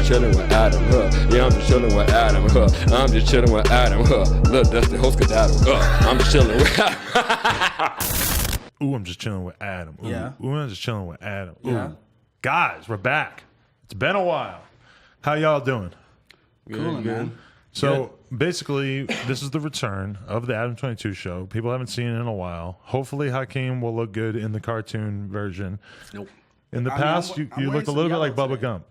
just chilling with Adam, yeah, I'm just chilling with Adam, I'm just chilling with Adam, Lil Dusty, host Adam, I'm just chilling with Adam. Ooh, I'm just chilling with Adam. Ooh, Yeah. Ooh, I'm just chilling with Adam. Ooh. Yeah. Guys, we're back. It's been a while. How y'all doing? Cool, man. So basically, this is the return of the Adam22 show. People haven't seen it in a while. Hopefully, Hakeem will look good in the cartoon version. Nope. In the I'm past, wearing you looked a some little bit yellow like Bubba today. Gump.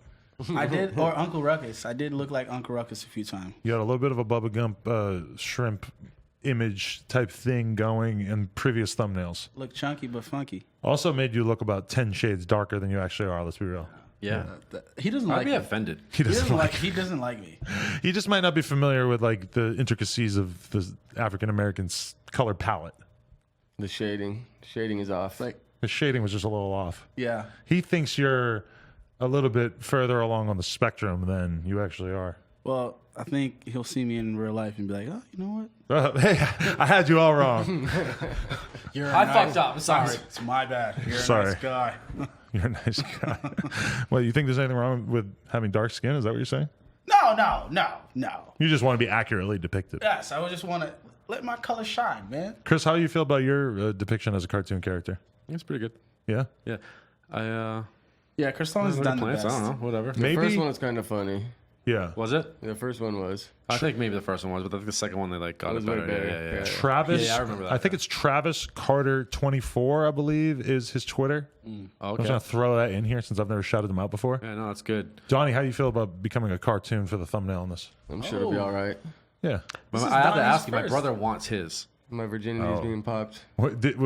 I did, or Uncle Ruckus. I did look like Uncle Ruckus a few times. You had a little bit of a Bubba Gump shrimp image type thing going in previous thumbnails. Look chunky but funky. Also made you look about 10 shades darker than you actually are, let's be real. Yeah. He doesn't I'd like be me. offended. He doesn't like He doesn't like me. He just might not be familiar with like the intricacies of the African American color palette. The shading is off. Like, The shading was just a little off. yeah. He thinks you're a little bit further along on the spectrum than you actually are. Well, I think he'll see me in real life and be like, oh, you know what? Hey, I had you all wrong. You're I fucked up. I'm sorry. It's my bad. You're Sorry. a nice guy. You're a nice guy. Well, you think there's anything wrong with having dark skin? Is that what you're saying? No. You just want to be accurately depicted. Yes, I would just want to let my color shine, man. Chris, how do you feel about your depiction as a cartoon character? It's pretty good. Yeah? Yeah. I Yeah, Chris Long's done the plants. best. I don't know. Whatever. The Maybe. first one was kind of funny. Yeah. Was it? The first one was. I think maybe the first one was, but I think the second one they like got It was it better. way better. Yeah. Yeah. Travis, Yeah, I remember that, I think it's Travis Carter 24, I believe, is his Twitter. Oh, I'm okay. just going to throw that in here since I've never shouted them out before. Yeah, no, that's good. Donnie, how do you feel about becoming a cartoon for the thumbnail on this? I'm sure it'll be all right. Yeah. But is I have to Donnie's ask you. My first. brother wants his. My virginity is being popped. Did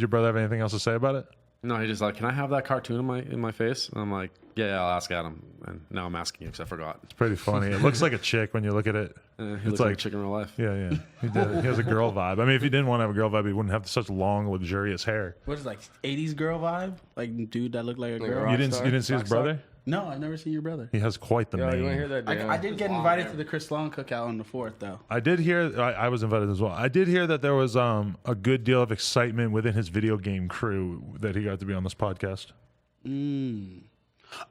your brother have anything else to say about it? No, he just like, can I have that cartoon in my face? And I'm like, yeah, I'll ask Adam. And now I'm asking you because I forgot. It's pretty funny. It looks like a chick when you look at it. He It's looks like like a chicken in real life. Yeah. He did. He has a girl vibe. I mean, if he didn't want to have a girl vibe, he wouldn't have such long, luxurious hair. What is it, like 80s girl vibe? Like dude that looked like a girl? rock You didn't star? see his brother? No, I've never seen your brother. He has quite the Yo, mane. you want to hear that? Dan? I did get invited to the Chris Long cookout on the 4th, though. I did hear. I was invited as well. I did hear that there was a good deal of excitement within his video game crew that he got to be on this podcast.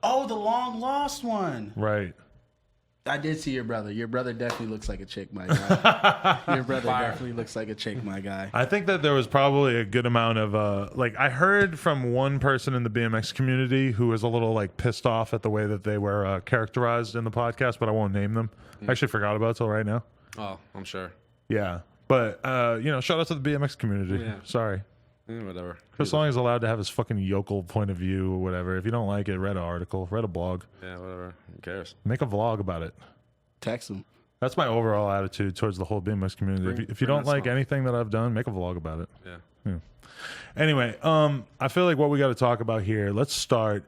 Oh, the long lost one. Right. I did see your brother. Your brother definitely looks like a chick, my guy. Your brother definitely looks like a chick, my guy. I think that there was probably a good amount of like I heard from one person in the BMX community who was a little like pissed off at the way that they were characterized in the podcast, but I won't name them. I actually forgot about it till right now. Oh, I'm sure. Yeah, but shout out to the BMX community. Yeah. Sorry. Whatever. Chris Long is allowed to have his fucking yokel point of view or whatever. If you don't like it, read an article, read a blog, Yeah, whatever. Who cares? make a vlog about it. Text him. That's my overall attitude towards the whole BMX community. If you bring don't that like song. anything that I've done, make a vlog about it. Yeah. Anyway, I feel like what we got to talk about here, let's start.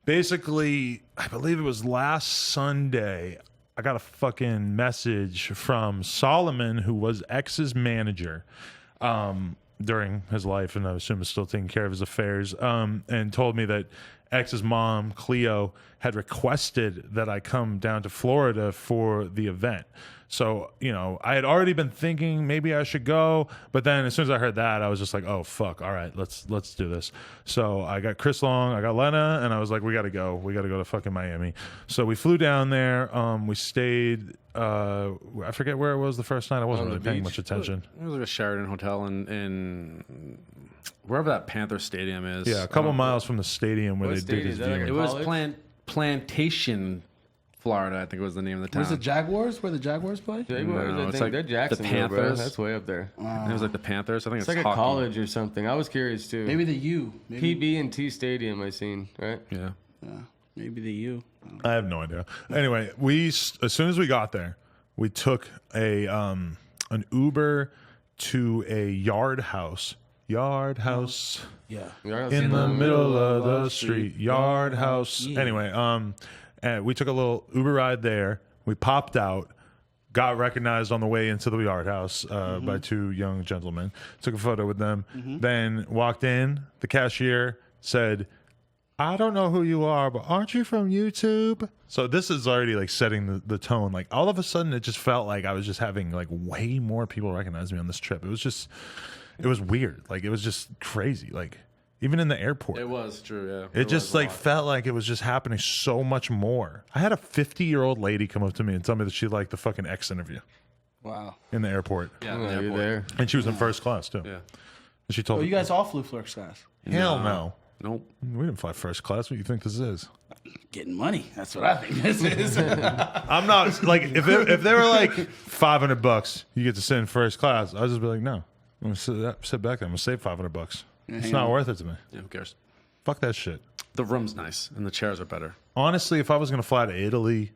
Basically, I believe it was last Sunday, I got a fucking message from Solomon, who was X's manager during his life, and I assume is still taking care of his affairs, and told me that X's mom, Cleo, had requested that I come down to Florida for the event. So, I had already been thinking maybe I should go, but then as soon as I heard that, I was just like, oh, fuck, all right, let's do this. So I got Chris Long, I got Lena, and I was like, we got to go. We got to go to fucking Miami. So we flew down there. We stayed, I forget where it was the first night. I wasn't On the really paying beach? much attention. It was like a Sheraton hotel in wherever that Panther Stadium is. Yeah, a couple miles from the stadium where What they stadium did his is that, like viewing. It was College? Plantation, Florida, I think was the name of the town. Was it Jaguars? Where the Jaguars play? Jaguars, No, I it's think like they're the Jacksonville, bro. Panthers. That's way up there. It was like the Panthers. I think It's like a hockey. college or something. I was curious too. Maybe the U. Maybe, PB&T Stadium I seen, right? Yeah. maybe the U. I have no idea. Anyway, as soon as we got there, we took an Uber to a yard house. Yeah. In the middle of the street, yard house. Yeah. Anyway, and we took a little Uber ride there. We popped out, got recognized on the way into the yard house by two young gentlemen. Took a photo with them. Then walked in. The cashier said, I don't know who you are, but aren't you from YouTube? So this is already like setting the tone. Like all of a sudden, it just felt like I was just having like way more people recognize me on this trip. It was weird. Like it was just crazy. Like even in the airport. It was true, yeah. It just like felt like it was just happening so much more. I had a 50-year-old lady come up to me and tell me that she liked the fucking X interview Wow. in the airport. Yeah, Oh, you're there. And she was in first class too. Yeah. And she told Oh, me, you guys all flew first class. hell no. Nope. We didn't fly first class. What do you think this is? Getting money. That's what I think this is. I'm not like if they were like $500, you get to sit in first class. I'd just be like, no, I'm gonna sit back there. I'm gonna save $500. It's not worth it to me. Yeah, who cares? Fuck that shit. The room's nice and the chairs are better. Honestly, if I was gonna fly to Italy,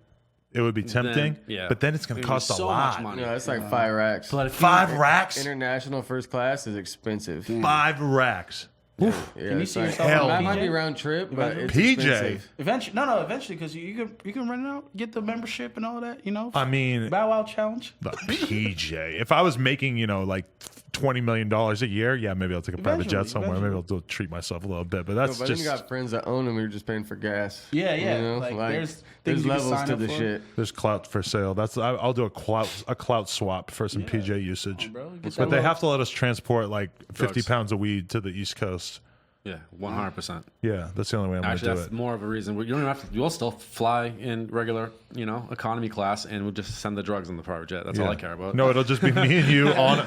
it would be tempting. yeah. But then it's gonna It would cost be a so lot. much money. No, it's like 5 racks. But if you- 5 racks. International first class is expensive. 5 racks. Yeah, Can you it's see like- yourself hell on That might PJ? be round trip, but it's PJ. expensive. Eventually, because you can rent it out, get the membership and all that. I mean, Bow Wow challenge. the PJ. If I was making, like $20 million a year, yeah, maybe I'll take a private jet somewhere. Maybe I'll treat myself a little bit. But that's But then just you got friends that own them. You're just paying for gas. Yeah, yeah. You know? Like, there's things there's you can levels sign to up the for. shit. there's clout for sale. I'll do a clout swap for some PJ usage. bro. Get But that they little- have to let us transport like 50 Drugs. pounds of weed to the East Coast. Yeah, 100%. Yeah, that's the only way I'm Actually, gonna do that's it. more of a reason. You don't have to. You'll still fly in regular, economy class, and we'll just send the drugs on the private jet. That's all I care about. No, it'll just be me and you on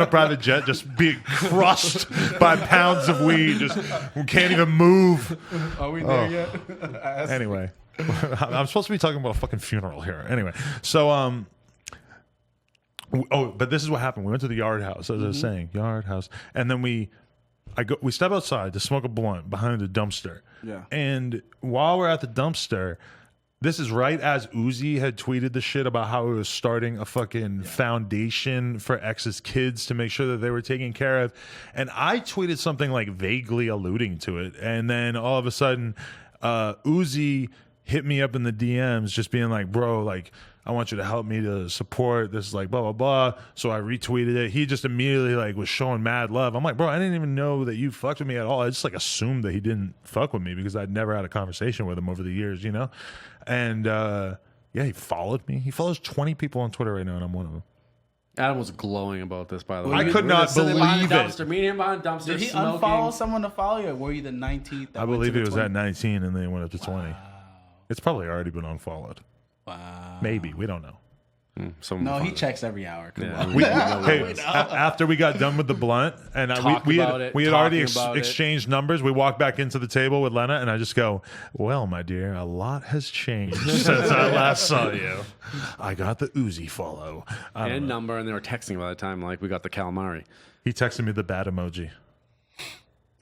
a private jet, just being crushed by pounds of weed. Just we can't even move. Are we there yet? Anyway, I'm supposed to be talking about a fucking funeral here. Anyway, so but this is what happened. We went to the yard house, as I was saying, yard house, and then we step outside to smoke a blunt behind the dumpster. Yeah. And while we're at the dumpster, this is right as Uzi had tweeted the shit about how he was starting a fucking foundation for X's kids to make sure that they were taken care of. And I tweeted something like vaguely alluding to it. And then all of a sudden, Uzi hit me up in the DMs just being like, bro, like, I want you to help me to support this, like, blah, blah, blah. So I retweeted it. He just immediately, like, was showing mad love. I'm like, bro, I didn't even know that you fucked with me at all. I just, like, assumed that he didn't fuck with me because I'd never had a conversation with him over the years, And, yeah, he followed me. He follows 20 people on Twitter right now, and I'm one of them. Adam was glowing about this, by the way. I could We were not sitting behind the believe it. dumpster, Me and him behind the dumpster. Did he smoking. unfollow someone to follow you, or were you the 19th? I believe he was at 19, and then he went up to 20. It's probably already been unfollowed. Wow. Maybe. We don't know. Someone No, he found it. checks every hour. Come Yeah, on. we- Hey, after we got done with the blunt, and Talked we about had it, already talking about it. exchanged numbers, we walked back into the table with Lena, and I just go, well, my dear, a lot has changed since I last saw you. I got the Uzi follow. I don't and know. number, and they were texting by the time like we got the calamari. He texted me the bad emoji.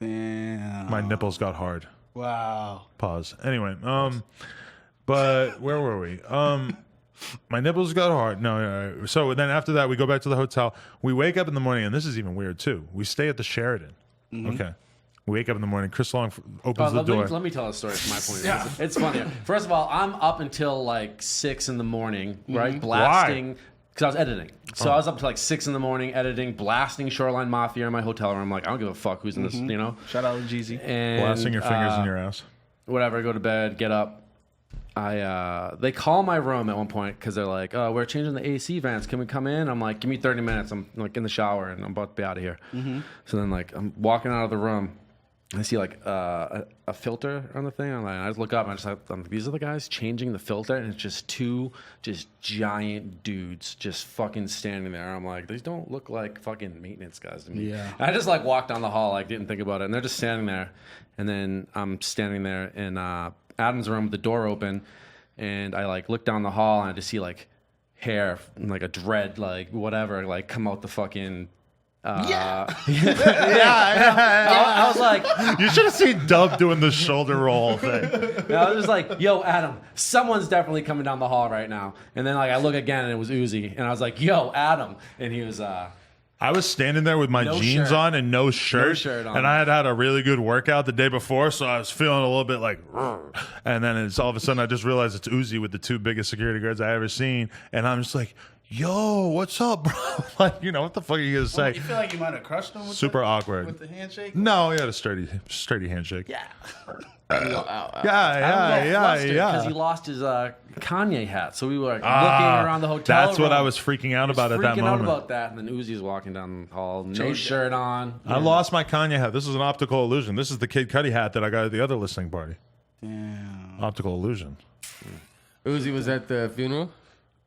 Damn. My nipples got hard. Wow. Pause. Anyway, but where were we? My nipples got hard. No. So then after that, we go back to the hotel. We wake up in the morning, and this is even weird too. We stay at the Sheraton. Okay. We wake up in the morning. Chris Long opens the door. Let me tell a story from my point of view. It's funny. First of all, I'm up until like 6 in the morning, right? Blasting. Because I was editing. So I was up to like 6 in the morning editing, blasting Shoreline Mafia in my hotel room. I'm like, I don't give a fuck who's in this, Shout out to Jeezy. And, Blasting your fingers in your ass. whatever, go to bed, get up. They call my room at one point because they're like, "Oh, we're changing the AC vents. Can we come in?" I'm like, "Give me 30 minutes. I'm like in the shower and I'm about to be out of here." So then like I'm walking out of the room. I see like a filter on the thing. I just look up and I'm like, these are the guys changing the filter, and it's just two giant dudes just fucking standing there. I'm like, these don't look like fucking maintenance guys to me. Yeah. And I just like walked down the hall, like didn't think about it, and they're just standing there. And then I'm standing there in Adam's room with the door open, and I like look down the hall and I just see like hair, like a dread, like whatever, like come out the fucking. I was like, You should have seen Dub doing the shoulder roll thing. I was just like, yo, Adam, someone's definitely coming down the hall right now. And then like I look again and it was Uzi, and I was like, yo, Adam, and he was I was standing there with my No jeans shirt. on and no shirt, shirt on. and I had a really good workout the day before, so I was feeling a little bit like, and then it's all of a sudden I just realized it's Uzi with the two biggest security guards I ever seen, and I'm just like, yo, what's up, bro? Like, what the fuck are you gonna say? You feel like you might have crushed him with Super the, awkward. with the handshake? No, he had a sturdy handshake. Yeah. Yeah. Because he lost his Kanye hat, so we were looking around the hotel. That's what room. I was freaking out about at that Freaking moment. out about that, and then Uzi's walking down the hall, no shirt on. I lost my Kanye hat. This is an optical illusion. This is the Kid Cudi hat that I got at the other listening party. Damn. Optical illusion. Uzi was at the funeral.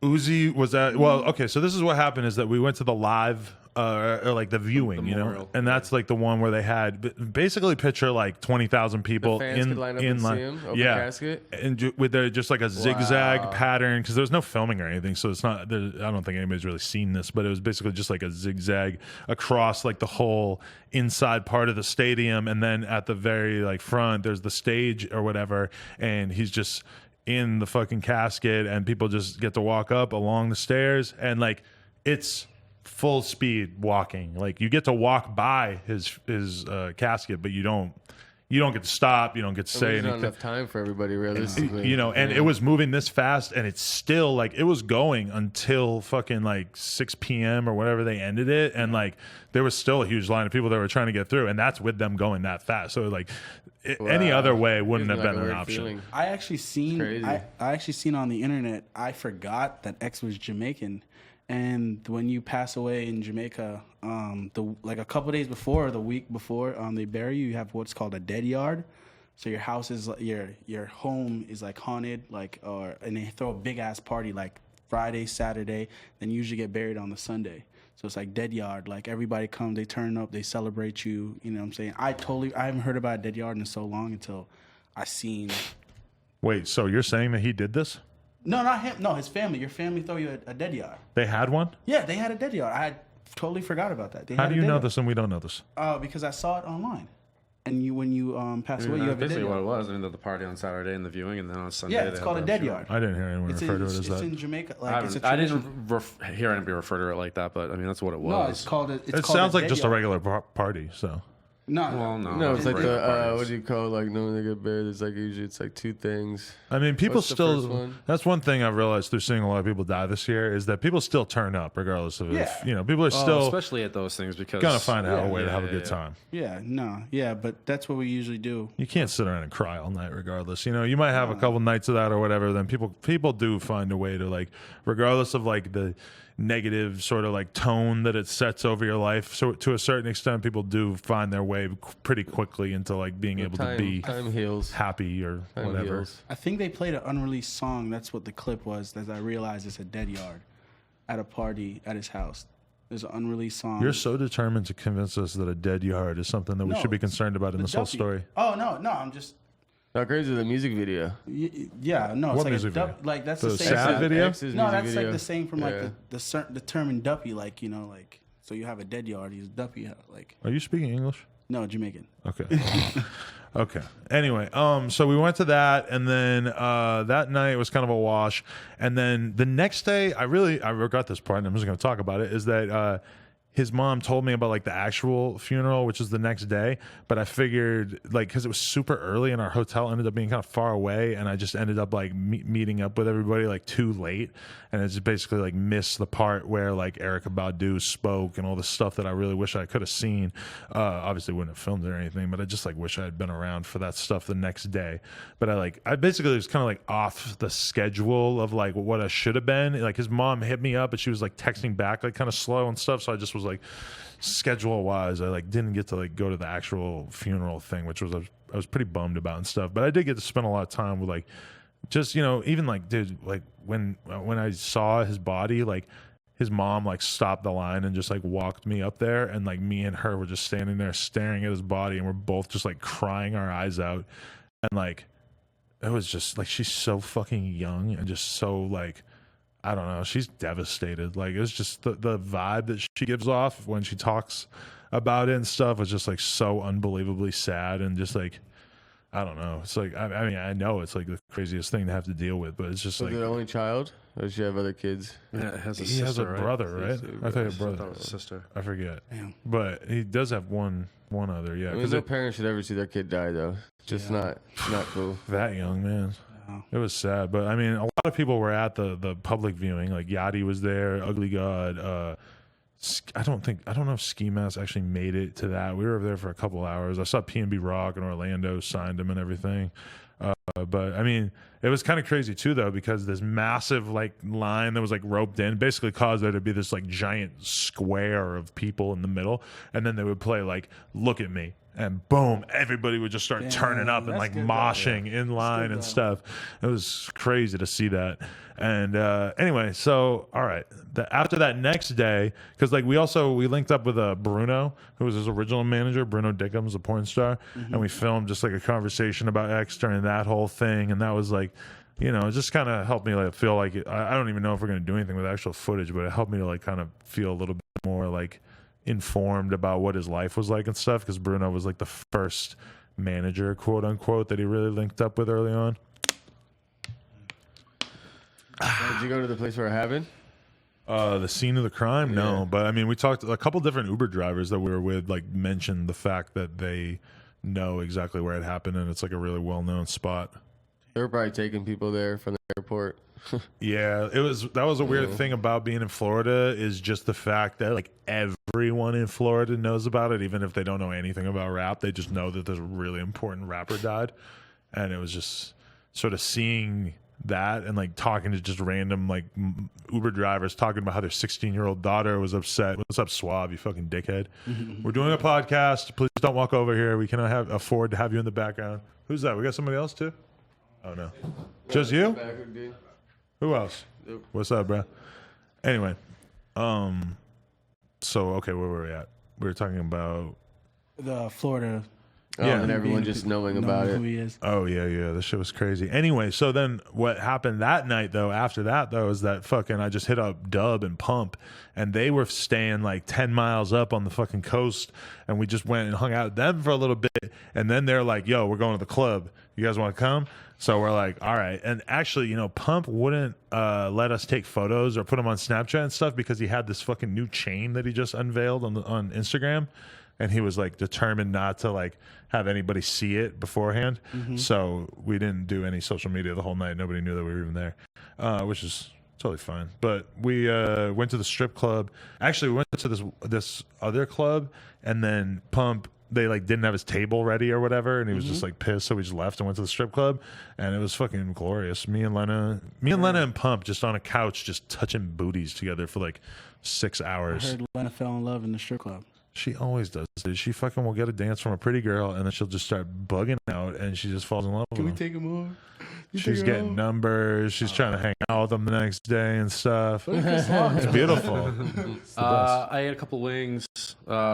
Uzi was at, well, okay, so this is what happened is that we went to the live, or like the viewing, you know, Memorial. and that's like the one where they had basically picture like 20,000 people The fans could line up and see him, open casket? and with just like a zigzag pattern, because there's no filming or anything, so it's not, I don't think anybody's really seen this, but it was basically just like a zigzag across like the whole inside part of the stadium, and then at the very like front, there's the stage or whatever, and he's just in the fucking casket, and people just get to walk up along the stairs, and like it's full speed walking. Like you get to walk by his casket, but you don't get to stop. You don't get to say There's not anything. enough time for everybody, realistically. You know, and it was moving this fast, and it's still like it was going until fucking like 6 p.m. or whatever they ended it, and like there was still a huge line of people that were trying to get through, and that's with them going that fast. So like any other way wouldn't have been an option. Feeling. I actually seen. Crazy. I actually seen on the internet. I forgot that X was Jamaican, and when you pass away in Jamaica, like a couple days before, or the week before, they bury you. You have what's called a dead yard. So your house is your home is like haunted, and they throw a big ass party like Friday, Saturday, then you usually get buried on the Sunday. So it's like dead yard. Like everybody comes, they turn up, they celebrate you. You know what I'm saying? I haven't heard about dead yard in so long until I seen. Wait, so you're saying that he did this? No, not him. No, his family. Your family throw you a dead yard. They had one? Yeah, they had a dead yard. I had totally forgot about that. How do you know this and we don't know this? Because I saw it online. And when you pass away, you have a dead basically what yard. it was. I mean, the party on Saturday and the viewing, and then on Sunday. Yeah, it's they called a had dead the yard. I didn't hear anyone refer to it as It's that. in Jamaica. I, Like, it's a I tradition. didn't hear anybody refer to it like that, but I mean that's what it was. No, it's called It called sounds like dead just a yard. regular party, so. No, Well, no, No, it's like regular the parties. what do you call it? Like when they get buried? It's like usually it's like two things. I mean, people What's the first still. one? That's one thing I've realized through seeing a lot of people die this year is that people still turn up regardless of Yeah. if, people are still especially at those things because gonna find out a way to have a good yeah. time. Yeah, but that's what we usually do. You can't sit around and cry all night regardless. You might have a couple nights of that or whatever, then people do find a way to, like, regardless of like the negative sort of like tone that it sets over your life. So to a certain extent, people do find their way pretty quickly into like being able to be Time heals. happy or Time whatever. heals. I think they played an unreleased song. That's what the clip was. As I realized it's a dead yard at a party at his house. There's an unreleased song. You're so determined to convince us that a dead yard is something that we No, should be concerned about in the this whole Duppy. story. Oh no, I'm just. How crazy is the music video? Yeah, no, What it's like music a video? like that's The the same. sad video? X's No, music that's video. like the same from like Yeah. the term in Duppy, like like so you have a dead yard, he's Duppy, like Are you speaking English? no Jamaican. Okay. Okay. Anyway, so we went to that, and then that night was kind of a wash. And then the next day, I regret this part, and I'm just going to talk about it, is that his mom told me about like the actual funeral, which is the next day. But I figured, like, because it was super early and our hotel ended up being kind of far away, and I just ended up like meeting up with everybody like too late, and I just basically like missed the part where like Erykah Badu spoke and all the stuff that I really wish I could have seen. Obviously wouldn't have filmed it or anything, but I just like wish I had been around for that stuff the next day. But I basically was kind of like off the schedule of like what I should have been. Like his mom hit me up, but she was like texting back like kind of slow and stuff, so I just was like, schedule wise, I like didn't get to like go to the actual funeral thing, which was I was pretty bummed about and stuff. But I did get to spend a lot of time with like just even like, dude, like when I saw his body, like his mom like stopped the line and just like walked me up there, and like me and her were just standing there staring at his body, and we're both just like crying our eyes out. And like it was just like, she's so fucking young and just so like, I don't know, she's devastated. Like it's just the vibe that she gives off when she talks about it and stuff was just like so unbelievably sad, and just like, I don't know. It's like, I mean, I know it's like the craziest thing to have to deal with, but it's just Was like, the only child, or does she have other kids? Yeah, it has a he sister, has a right? brother, right? I thought he had a I thought brother. it was a sister. I forget. Damn. But he does have one other, yeah. I mean, Because no parent should ever see their kid die, though. Just not cool. that young, man. It was sad. But I mean, a lot of people were at the public viewing. Like Yachty was there, Ugly God, I don't know if Ski Mask actually made it to that. We were over there for a couple hours. I saw P&B Rock in Orlando, signed him and everything. But I mean, it was kind of crazy too, though, because this massive like line that was like roped in basically caused there to be this like giant square of people in the middle, and then they would play like "Look at Me," and boom, everybody would just start turning up and like moshing in line and stuff. It was crazy to see that. And anyway, so all right, after that next day, because like we linked up with Bruno, who was his original manager. Bruno Dickham's a porn star, and we filmed just like a conversation about X during that whole thing, and that was like, you know, it just kind of helped me like feel like I don't even know if we're gonna do anything with actual footage, but it helped me to like kind of feel a little bit more like informed about what his life was like and stuff, because Bruno was like the first manager, quote unquote, that he really linked up with early on. Did you go to the place where it happened? The scene of the crime? Yeah. No, but I mean, we talked a couple different Uber drivers that we were with, like mentioned the fact that they know exactly where it happened, and it's like a really well-known spot. They were probably taking people there from the airport. Yeah, that was a weird thing about being in Florida, is just the fact that like everyone in Florida knows about it, even if they don't know anything about rap. They just know that there's a really important rapper died, and it was just sort of seeing that and like talking to just random like Uber drivers talking about how their 16-year-old daughter was upset. What's up, Swab? You fucking dickhead. We're doing a podcast. Please don't walk over here. We cannot afford to have you in the background. Who's that? We got somebody else too? Oh no, just you? Who else? Nope. What's up, bro? Anyway, so okay, where were we at? We were talking about The Florida. Yeah. And everyone just knowing about who it. he is. Oh yeah, this shit was crazy. Anyway, so then what happened that night though, after that though, is that fucking I just hit up Dub and Pump, and they were staying like 10 miles up on the fucking coast, and we just went and hung out with them for a little bit, and then they're like, yo, we're going to the club. You guys want to come? So we're like, all right. And actually, you know, Pump wouldn't let us take photos or put them on Snapchat and stuff because he had this fucking new chain that he just unveiled on Instagram. And he was like determined not to like have anybody see it beforehand. So we didn't do any social media the whole night. Nobody knew that we were even there, which is totally fine. But we went to the strip club. Actually, we went to this other club, and then Pump, they like didn't have his table ready or whatever, and he was just like pissed, so we just left and went to the strip club, and it was fucking glorious. Me and Lena and Pump just on a couch just touching booties together for like 6 hours. I heard Lena fell in love in the strip club. She always does this. She fucking will get a dance from a pretty girl, and then she'll just start bugging out, and she just falls in love with him. take him over? She's getting numbers. She's trying to hang out with them the next day and stuff. It's beautiful. It's the best. I ate a couple wings,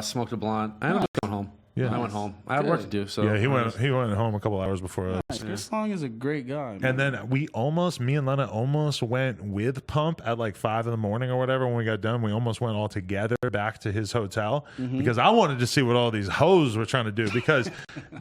smoked a blunt. I ended up going home. Yeah. I went home. I had work to do. So Yeah, he went home a couple hours before us. Chris Long is a great guy. Man. And then me and Lena almost went with Pump at like 5 a.m. or whatever when we got done. We almost went all together back to his hotel because I wanted to see what all these hoes were trying to do. Because,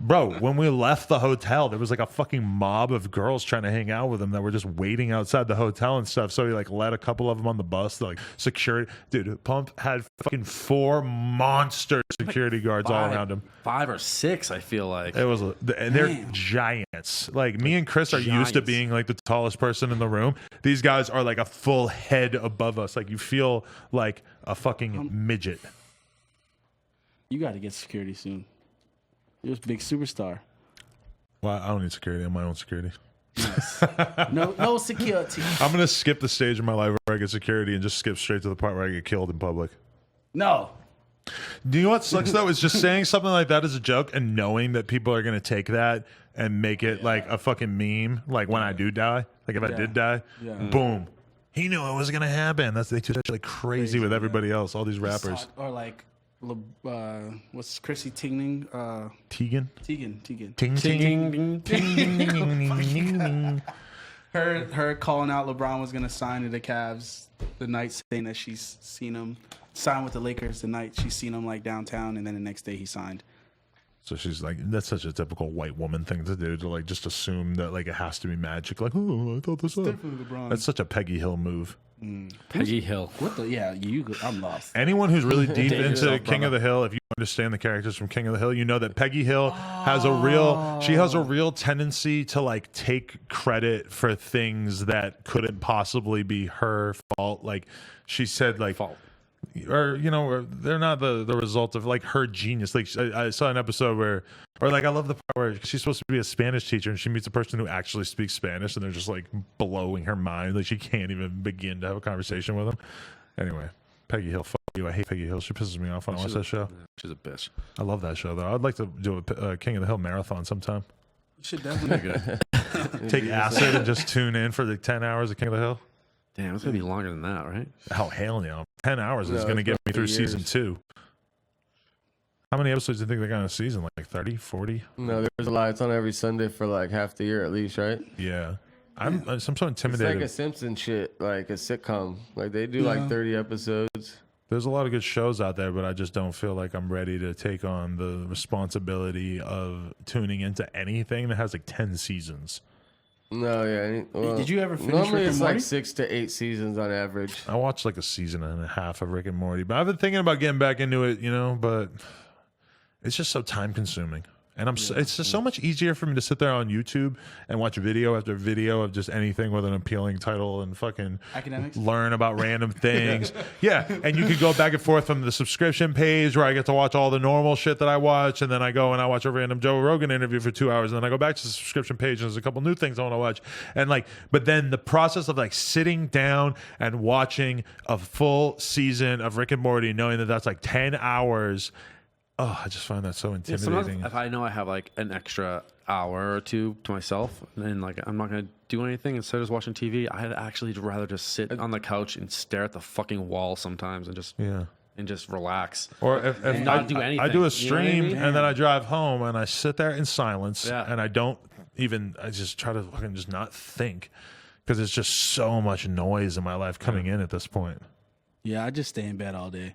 bro, when we left the hotel, there was like a fucking mob of girls trying to hang out with him that were just waiting outside the hotel and stuff. So he like led a couple of them on the bus. Like security, dude. Pump had fucking 4 monster security guards all around him. 5 or 6, I feel like. It was, and they're giants. Like me and Chris are used to being like the tallest person in the room. These guys are like a full head above us. Like you feel like a fucking midget. You got to get security soon. You're a big superstar. Well, I don't need security. I'm my own security. No security. I'm gonna skip the stage in my life where I get security and just skip straight to the part where I get killed in public. No. Do you know what sucks though? Is just saying something like that as a joke and knowing that people are gonna take that and make it like a fucking meme. Like when I do die, like if I did die, boom. He knew it was gonna happen. They do that like crazy with everybody else. All these rappers. Or like, what's Chrissy Teigen? Tegan. Tegan. Ting ting ting. Her calling out LeBron was gonna sign to the Cavs the night, saying that she's seen him sign with the Lakers the night she's seen him like downtown, and then the next day he signed. So she's like, that's such a typical white woman thing to do, to like just assume that like it has to be magic. Like, oh, I thought this up. Definitely LeBron. That's such a Peggy Hill move. Peggy Hill. What the? Yeah, I'm lost. Anyone who's really deep into yourself, King of the Hill, if you understand the characters from King of the Hill, you know that Peggy Hill has a real tendency to like take credit for things that couldn't possibly be her fault. Like she said, like Fault. or or they're not the result of like her genius. Like I saw an episode where, or like I love the part where she's supposed to be a Spanish teacher and she meets a person who actually speaks Spanish and they're just like blowing her mind. Like she can't even begin to have a conversation with them. Anyway, Peggy Hill, fuck you. I hate Peggy Hill. She pisses me off when I watch that show. She's a bitch. I love that show though. I'd like to do a King of the Hill marathon sometime. You should definitely Take acid and just tune in for the 10 hours of King of the Hill. Damn, it's gonna be longer than that, right? Oh hell no! 10 hours is No, going to it's get me through years. season 2. How many episodes do you think they got in a season? Like 30, 40? No, there's a lot. It's on every Sunday for like half the year at least, right? Yeah. I'm so It's intimidated. like a Simpsons shit, like a sitcom. Like they do like 30 episodes. There's a lot of good shows out there, but I just don't feel like I'm ready to take on the responsibility of tuning into anything that has like 10 seasons. No, yeah. Well, Did you ever finish normally Rick and it's Morty? like 6 to 8 seasons on average. I watched like a season and a half of Rick and Morty, but I've been thinking about getting back into it, but it's just so time consuming. And it's just so much easier for me to sit there on YouTube and watch video after video of just anything with an appealing title and fucking Academics? learn about random things. Yeah, and you could go back and forth from the subscription page where I get to watch all the normal shit that I watch, and then I go and I watch a random Joe Rogan interview for 2 hours, and then I go back to the subscription page and there's a couple new things I want to watch. And but then the process of like sitting down and watching a full season of Rick and Morty, knowing that that's like 10 hours. Oh, I just find that so Yeah, intimidating. sometimes if I know I have like an extra hour or two to myself, and like I'm not gonna do anything instead of just watching TV, I'd actually rather just sit on the couch and stare at the fucking wall sometimes and just relax. Or if not do I anything. do a You know what I stream mean? and then I drive home and I sit there in silence Yeah. and I just try to fucking just not think because it's just so much noise in my life coming in at this point. Yeah, I just stay in bed all day.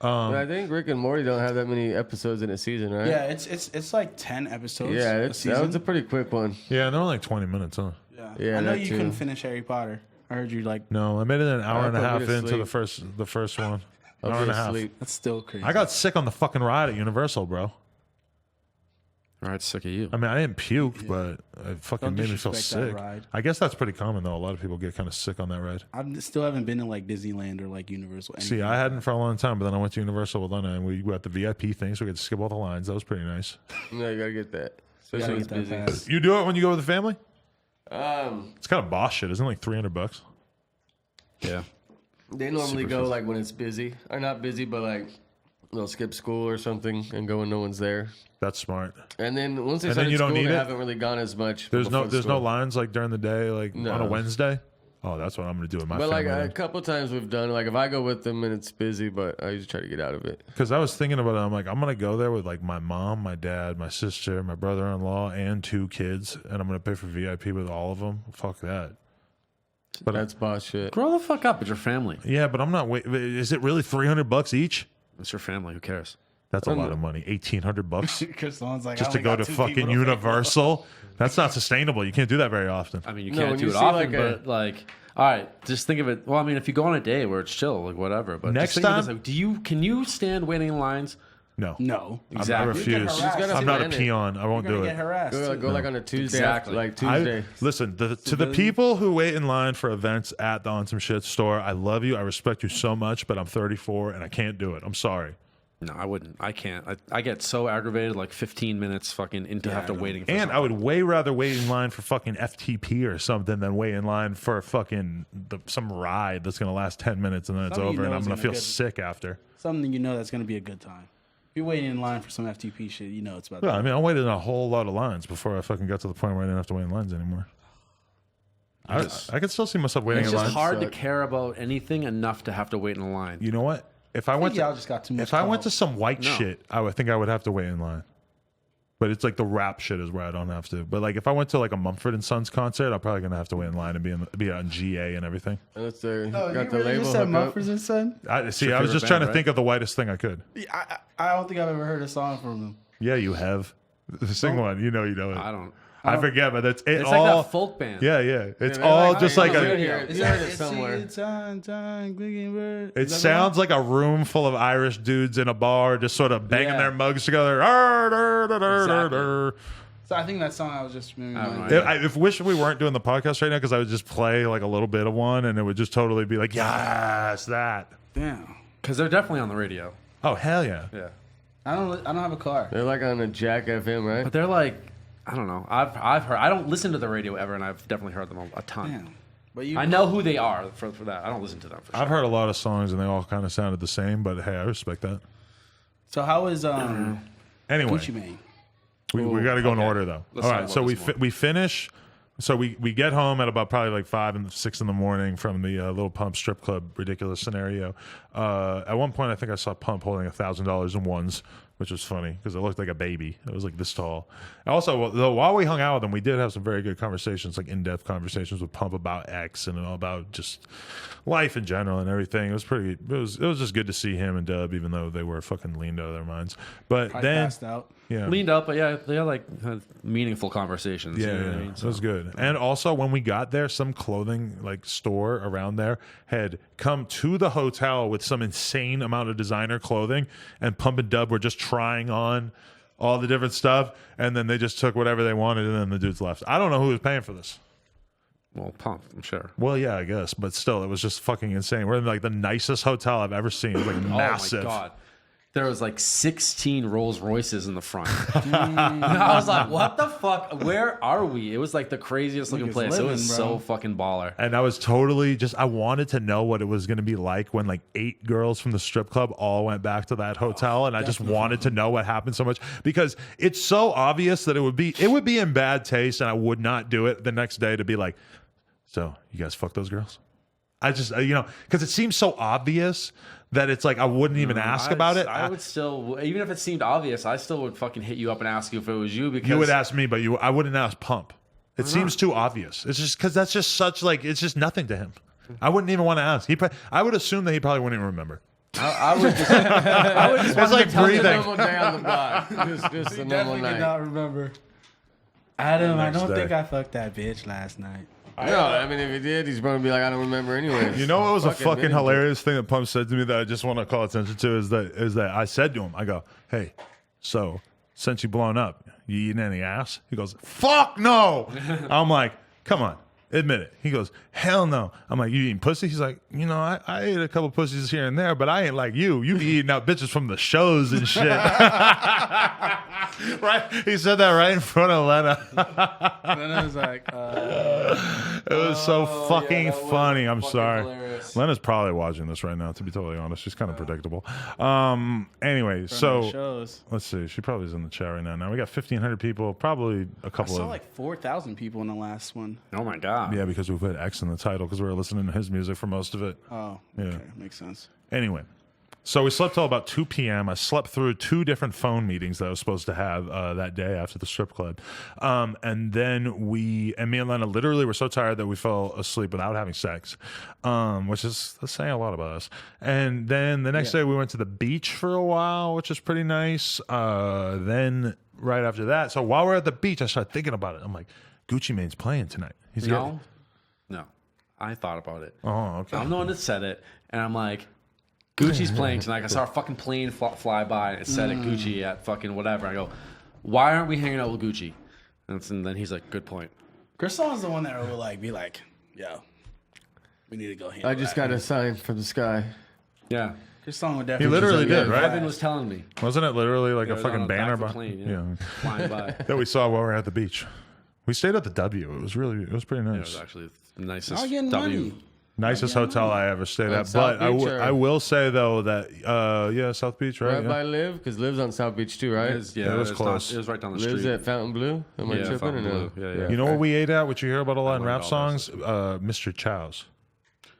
But I think Rick and Morty don't have that many episodes in a season, right? Yeah, it's like 10 episodes. Yeah, a that season. was a pretty quick one. Yeah, they're only like 20 minutes, huh? Yeah, I know that you too. couldn't finish Harry Potter. I heard you like. No, I made it an hour and a put me half to into sleep. the first one. I'll Hour be and a half. asleep. That's still crazy. I got sick on the fucking ride at Universal, bro. All right, sick of you. I mean, I didn't puke, but it fucking Don't made me feel disrespect that sick. ride. I guess that's pretty common, though. A lot of people get kind of sick on that ride. I still haven't been to like Disneyland or like Universal. See, anything I like hadn't for a long time, but then I went to Universal with Lena, and we got the VIP thing, so we could skip all the lines. That was pretty nice. No, you gotta get that. that. Especially when Gotta it's get that busy. pass. You do it when you go with the family? Um, It's kind of boss shit. Isn't it like $300? Yeah. they normally go like when it's busy, or not busy, but like they'll skip school or something and go when no one's there. That's smart. And then once they And then started you don't school, need they it? haven't really gone as much. There's before no school. lines like during the day, like No. on a Wednesday. Oh, that's what I'm gonna do with my But like family. a couple times we've done, like if I go with them and it's busy, but I usually try to get out of it. Because I was thinking about it. I'm like, I'm gonna go there with like my mom, my dad, my sister, my brother-in-law, and 2 kids, and I'm gonna pay for VIP with all of them. Fuck that. But That's boss shit. Grow the fuck up. It's your family. yeah, but I'm not. Is it really $300 each? It's your family. Who cares? That's a lot of money. $1,800 Because someone's like, just I to only go got to 2 fucking people to pay for. Universal. That's not sustainable. You can't do that very often. I mean, you No, can't when do you it see, often, like, but like, all right, just think of it. Well, I mean, if you go on a day where it's chill, like whatever. But Next just think of time- this, like, can you stand waiting in lines? No, No. I Exactly. refuse. You get harassed. I'm not a Plan it. peon. I won't You're do gonna it. get harassed. Go too. like on a Tuesday, Exactly. like Tuesday. Listen, to the people who wait in line for events at the On Some Shit store, I love you. I respect you so much, but I'm 34 and I can't do it. I'm sorry. No, I wouldn't. I can't. I get so aggravated, like 15 minutes fucking into after waiting for And something. I would way rather wait in line for fucking FTP or something than wait in line for fucking some ride that's gonna last 10 minutes and then it's Something you over and know I'm is gonna gonna feel get- sick after. Something you know that's going to be a good time. If you're waiting in line for some FTP shit, you know it's about Well, to I mean, I waited in a whole lot of lines before I fucking got to the point where I didn't have to wait in lines anymore. I could still see myself waiting It's in just lines. hard to suck. care about anything enough to have to wait in a line. You know what? If I went y'all to just got too much if I went to clout. some white No. shit, I would think I would have to wait in line. But it's like the rap shit is where I don't have to. But like if I went to like a Mumford & Sons concert, I'm probably gonna have to wait in line and be on GA and everything. Unless they Oh, got you the really label just said hook up. Mumford & Son? I see. Your I was favorite just trying to band, think of the whitest thing I could. I don't think I've ever heard a song from them. Yeah, you have. Sing one. You know it. I don't. I forget, but it's It's all. like that folk band. Yeah. It's they're all like- just I like know a. you're here. Is You heard that it somewhere. It's time, clicking bird? It Is that the sounds one? like a room full of Irish dudes in a bar, just sort of banging Yeah. their mugs together. Arr, dur, dur, dur, dur, Exactly. dur. So I think that song I was just I don't remembering. know. I wish we weren't doing the podcast right now because I would just play like a little bit of one and it would just totally be like, yes, that. Damn. Because they're definitely on the radio. Oh hell yeah. Yeah. I don't have a car. They're like on a Jack FM, right? But they're like, I don't know. I've heard. I don't listen to the radio ever, and I've definitely heard them a ton. Damn. But I know who they are for that. I don't listen to them for sure. I've heard a lot of songs and they all kind of sounded the same, but hey, I respect that. So how is Anyway, Gucci Mane? we got to go in order though. Let's all talk right, about so this more. we finish. So we get home at about probably like 5 and 6 in the morning from the Lil Pump strip club ridiculous scenario. At one point, I think I saw Pump holding $1,000 in ones, which was funny because it looked like a baby. It was like this tall. Also, though, while we hung out with him, we did have some very good conversations, like in-depth conversations with Pump about X and all about just life in general and everything. It was pretty. It was just good to see him and Dub, even though they were fucking leaned out of their minds. But Probably then, passed out. yeah, Leaned up, but yeah, they had meaningful conversations. yeah, you know what I yeah, mean? it was good. And also, when we got there, some clothing like store around there had come to the hotel with some insane amount of designer clothing, and Pump and Dub were just trying on all the different stuff, and then they just took whatever they wanted, and then the dudes left. I don't know who was paying for this. Well, Pump, I'm sure. Well, yeah, I guess, but still, it was just fucking insane. We're in like the nicest hotel I've ever seen. It was like massive. Oh my god. There was like 16 Rolls Royces in the front. And I was like, what the fuck? Where are we? It was like the craziest looking Niggas place. living, It was bro. so fucking baller. And I was totally just, I wanted to know what it was going to be like when like 8 girls from the strip club all went back to that hotel. And I just wanted to know what happened so much because it's so obvious that it would be in bad taste and I would not do it the next day to be like, so you guys fuck those girls? I just, because it seems so obvious that it's like I wouldn't even ask about it. I would still, even if it seemed obvious, I still would fucking hit you up and ask you if it was you because You would ask me, but I wouldn't ask Pump. It seems too obvious. It's just because that's just such like, it's just nothing to him. I wouldn't even want to ask. I would assume that he probably wouldn't even remember. I would just, I would just It's like breathing. Normal day on the block. Just a normal Definitely night. did not remember. Adam, I Next don't day. think I fucked that bitch last night. No, I mean, if he did, he's going to be like, I don't remember anyways. You know what was a Fucking fucking minute. hilarious thing that Pump said to me that I just want to call attention to is that I said to him, I go, hey, so since you blown up, you eating any ass? He goes, fuck no. I'm like, come on, admit it. He goes, hell no. I'm like, you eating pussy? He's like, I ate a couple pussies here and there, but I ain't like you. You be eating out bitches from the shows and shit. Right? He said that right in front of Lena. And then I was like, It was so fucking that was funny. I'm fucking sorry. hilarious. Lena's probably watching this right now, to be totally honest. She's kind of predictable. Anyway, so shows. let's see. She probably is in the chat right now. Now we got 1,500 people, probably a I couple saw of. like 4,000 people in the last one. oh my God. Yeah, because we put X in the title because we were listening to his music for most of it. Oh, Yeah. okay, makes sense. Anyway, so we slept till about 2 p.m. I slept through 2 different phone meetings that I was supposed to have that day after the strip club. And then me and Lena literally were so tired that we fell asleep without having sex, which is saying a lot about us. And then the next day we went to the beach for a while, which is pretty nice. Then right after that, so while we're at the beach, I started thinking about it. I'm like, Gucci Mane's playing tonight. He's No. I thought about it. Oh, okay. I'm the one that said it, and I'm like, Gucci's playing tonight. I saw a fucking plane fly by, and it said at Gucci at fucking whatever. I go, why aren't we hanging out with Gucci? And then he's like, good point. Chris is the one that will like be like, yo, we need to go handle I just that. got a sign from the sky. Yeah. Chris would He definitely literally just, did, right? Evan was telling me. Wasn't it literally like It a was fucking on the back banner of the by- plane, yeah. flying by. that we saw while we were at the beach. We stayed at the W. It was pretty It nice. was actually the nicest Y'all getting W. money. Nicest hotel I ever stayed at. South But Beach I will say though that South Beach, right? Right Yeah. by Liv, because Liv's on South Beach too, right? It was, it was it's close. It was right down the Liv's street. at Fountain Blue. Am I Yeah, tripping or Fountain no? Blue. Yeah. You know what we ate at, which you hear about a lot in rap $100. songs? Mr. Chow's,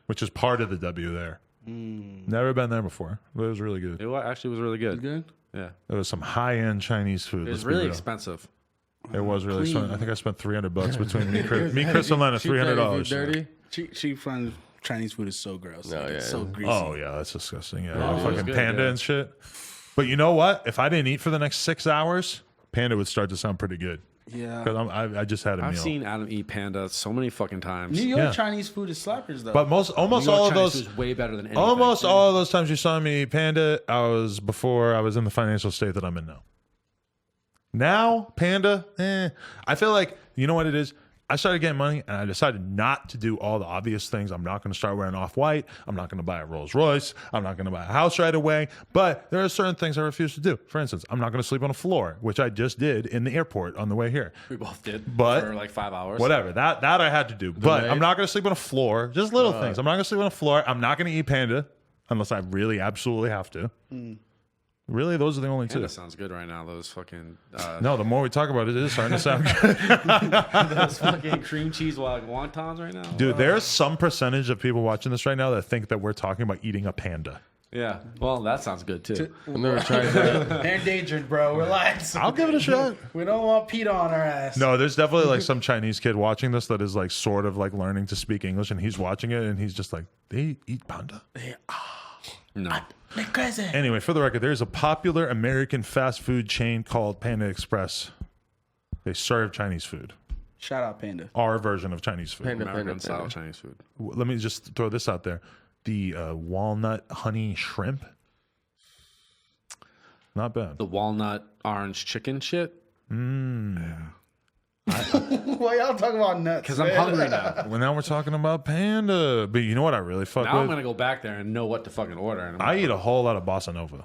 which is part of the W there. Never been there before, but it was really good. It actually was really good. Good. Yeah. It was some high-end Chinese food. It was let's be really real. expensive. It was really Clean. expensive. I think I spent $300 between me, Chris, and Lena. Cheap Daddy $300. Food Dirty. Cheap fun Chinese food is so gross. No, Like, it's yeah, so yeah. greasy. Oh yeah, that's disgusting. Yeah, it was fucking good, Panda yeah. and shit. But you know what? If I didn't eat for the next 6 hours, Panda would start to sound pretty good. Yeah. Because I just had a I've meal. seen Adam eat Panda so many fucking times. New York Yeah. Chinese food is slappers though. But almost New York all of Chinese those, food is way better than anything. almost all of those times you saw me eat Panda, before I was in the financial state that I'm in now. Now Panda, I feel like you know what it is. I started getting money, and I decided not to do all the obvious things. I'm not going to start wearing off-white. I'm not going to buy a Rolls Royce. I'm not going to buy a house right away. But there are certain things I refuse to do. For instance, I'm not going to sleep on a floor, which I just did in the airport on the way here. We both did. But for like 5 hours. Whatever. That I had to do. But I'm not going to sleep on a floor. Just little things. I'm not going to sleep on a floor. I'm not going to eat panda unless I really absolutely have to. Really, those are the only two. That sounds good right now. Those fucking No, the more we talk about it, it is starting to sound good. those fucking cream cheese wontons right now. Dude, there's some percentage of people watching this right now that think that we're talking about eating a panda. Yeah. Well, that sounds good too. I've never tried that. They're endangered, bro. Relax. I'll give it a shot. We don't want PETA on our ass. No, there's definitely like some Chinese kid watching this that is like sort of like learning to speak English, and he's watching it and he's just like, they eat panda? No. They're crazy. Anyway, for the record, there's a popular American fast food chain called Panda Express. They serve Chinese food. Shout out Panda. Our version of Chinese food. American style Chinese food. Let me just throw this out there. The walnut honey shrimp. Not bad. The walnut orange chicken shit. Why y'all talking about nuts? Because I'm hungry now. Well, now we're talking about panda. But you know what I really fuck Now I'm with? gonna go back there and know what to fucking order. And I eat a whole lot of Bossa Nova.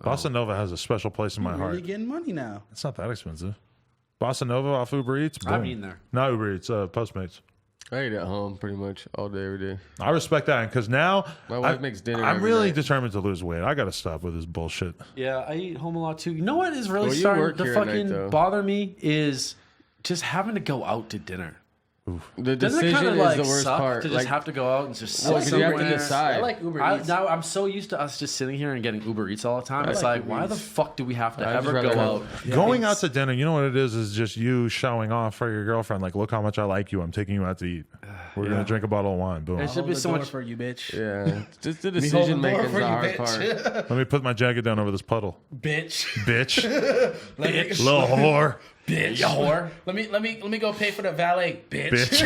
Bossa Nova has a special place in my You're heart. really getting money now. It's not that expensive. Bossa Nova off Uber Eats. Boom. I've eaten there. Not Uber Eats, Postmates. I eat at home pretty much all day, every day. I respect that because now My wife makes dinner I'm every really night. determined to lose weight. I got to stop with this bullshit. Yeah, I eat home a lot too. You know what is really Well, you starting work to here at night, fucking though. bother me is just having to go out to dinner. The Doesn't it decision kind of is like the worst suck part. to just have to go out and just sit Well, 'cause you have to somewhere? decide. I like Uber Eats. Now I'm so used to us just sitting here and getting Uber Eats all the time. It's like like, Uber why Eats. the fuck do we have to I'd just ever rather go have- out? Going out to dinner, you know what it is just you showing off for your girlfriend. Like, look how much I like you. I'm taking you out to eat. We're going to drink a bottle of wine. Boom. It I'll should hold be the so door much. for you, bitch. Yeah, just the hold the decision door making is for the you, hard bitch. part. Let me put my jacket down over this puddle. Bitch. Bitch. Bitch. Little whore. Bitch. You whore. Let me go pay for the valet, bitch. Bitch.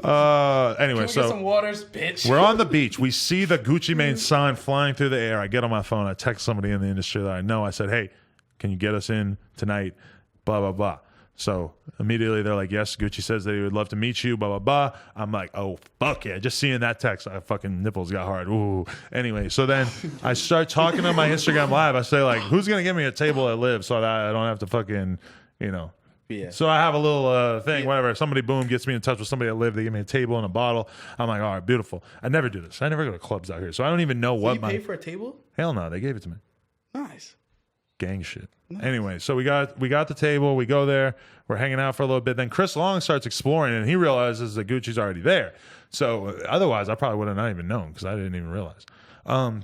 Anyway, Can we get some so waters, bitch? we're on the beach. We see the Gucci Mane sign flying through the air. I get on my phone. I text somebody in the industry that I know. I said, hey, can you get us in tonight? Blah, blah, blah. So immediately they're like, yes, Gucci says that he would love to meet you, blah, blah, blah. I'm like, oh, fuck yeah. Just seeing that text, I fucking nipples got hard. Ooh. Anyway, so then I start talking on my Instagram live. I say like, who's going to give me a table at Liv so that I don't have to fucking, you know. Yeah. So I have a little thing, whatever. Somebody, boom, gets me in touch with somebody at Liv. They give me a table and a bottle. I'm like, all right, beautiful. I never do this. I never go to clubs out here. So I don't even know what you my... pay for a table? Hell no, they gave it to me. Nice. Gang shit. Anyway, so we got the table. We go there. We're hanging out for a little bit. Then Chris Long starts exploring, and he realizes that Gucci's already there. So otherwise, I probably would have not even known because I didn't even realize.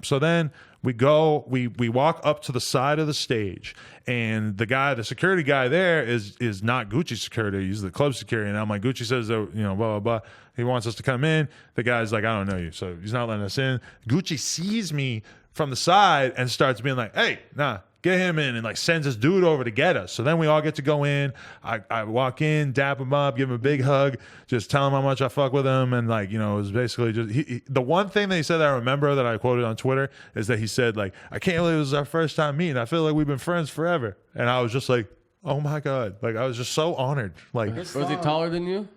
So then we go. We walk up to the side of the stage, and the security guy there is not Gucci security. He's the club security. And I'm like, Gucci says that, you know, blah blah blah. He wants us to come in. The guy's like, I don't know you, so he's not letting us in. Gucci sees me from the side and starts being like, hey, nah. Get him in, and like sends his dude over to get us. So then we all get to go in. I walk in, dap him up, give him a big hug, just tell him how much I fuck with him. And like, you know, it was basically just the one thing that he said that I remember that I quoted on Twitter is that he said like, I can't believe this is our first time meeting. I feel like we've been friends forever. And I was just like, oh my God. Like I was just so honored. Like, Was he taller than you?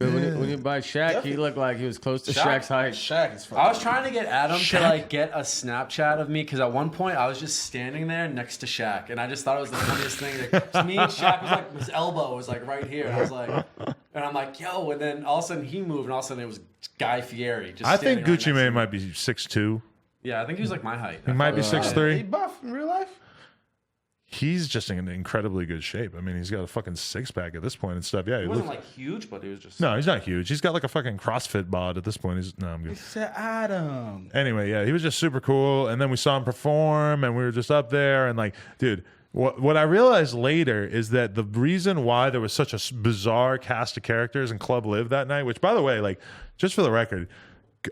'Cause when you buy Shaq, he looked like he was close to Shaq's height. Shaq is I was trying to get Adam to like get a Snapchat of me because at one point I was just standing there next to Shaq, and I just thought it was the funniest thing. Like, me and Shaq was like his elbow was like right here, and I was like, and I'm like, yo, and then all of a sudden he moved, and all of a sudden it was Guy Fieri. Just I think standing right Gucci next to Mane me. might be 6'2". Yeah, I think he was like my height. He might be He 6'3". buff in real life? He's just in incredibly good shape. I mean, he's got a fucking six pack at this point and stuff. Yeah, He he wasn't looks. like huge, but he was just. No, he's not huge. He's got like a fucking CrossFit bod at this point. I'm good. He said Adam. Anyway, yeah, he was just super cool. And then we saw him perform, and we were just up there. And like, dude, what I realized later is that the reason why there was such a bizarre cast of characters in Club Liv that night, which by the way, like, just for the record,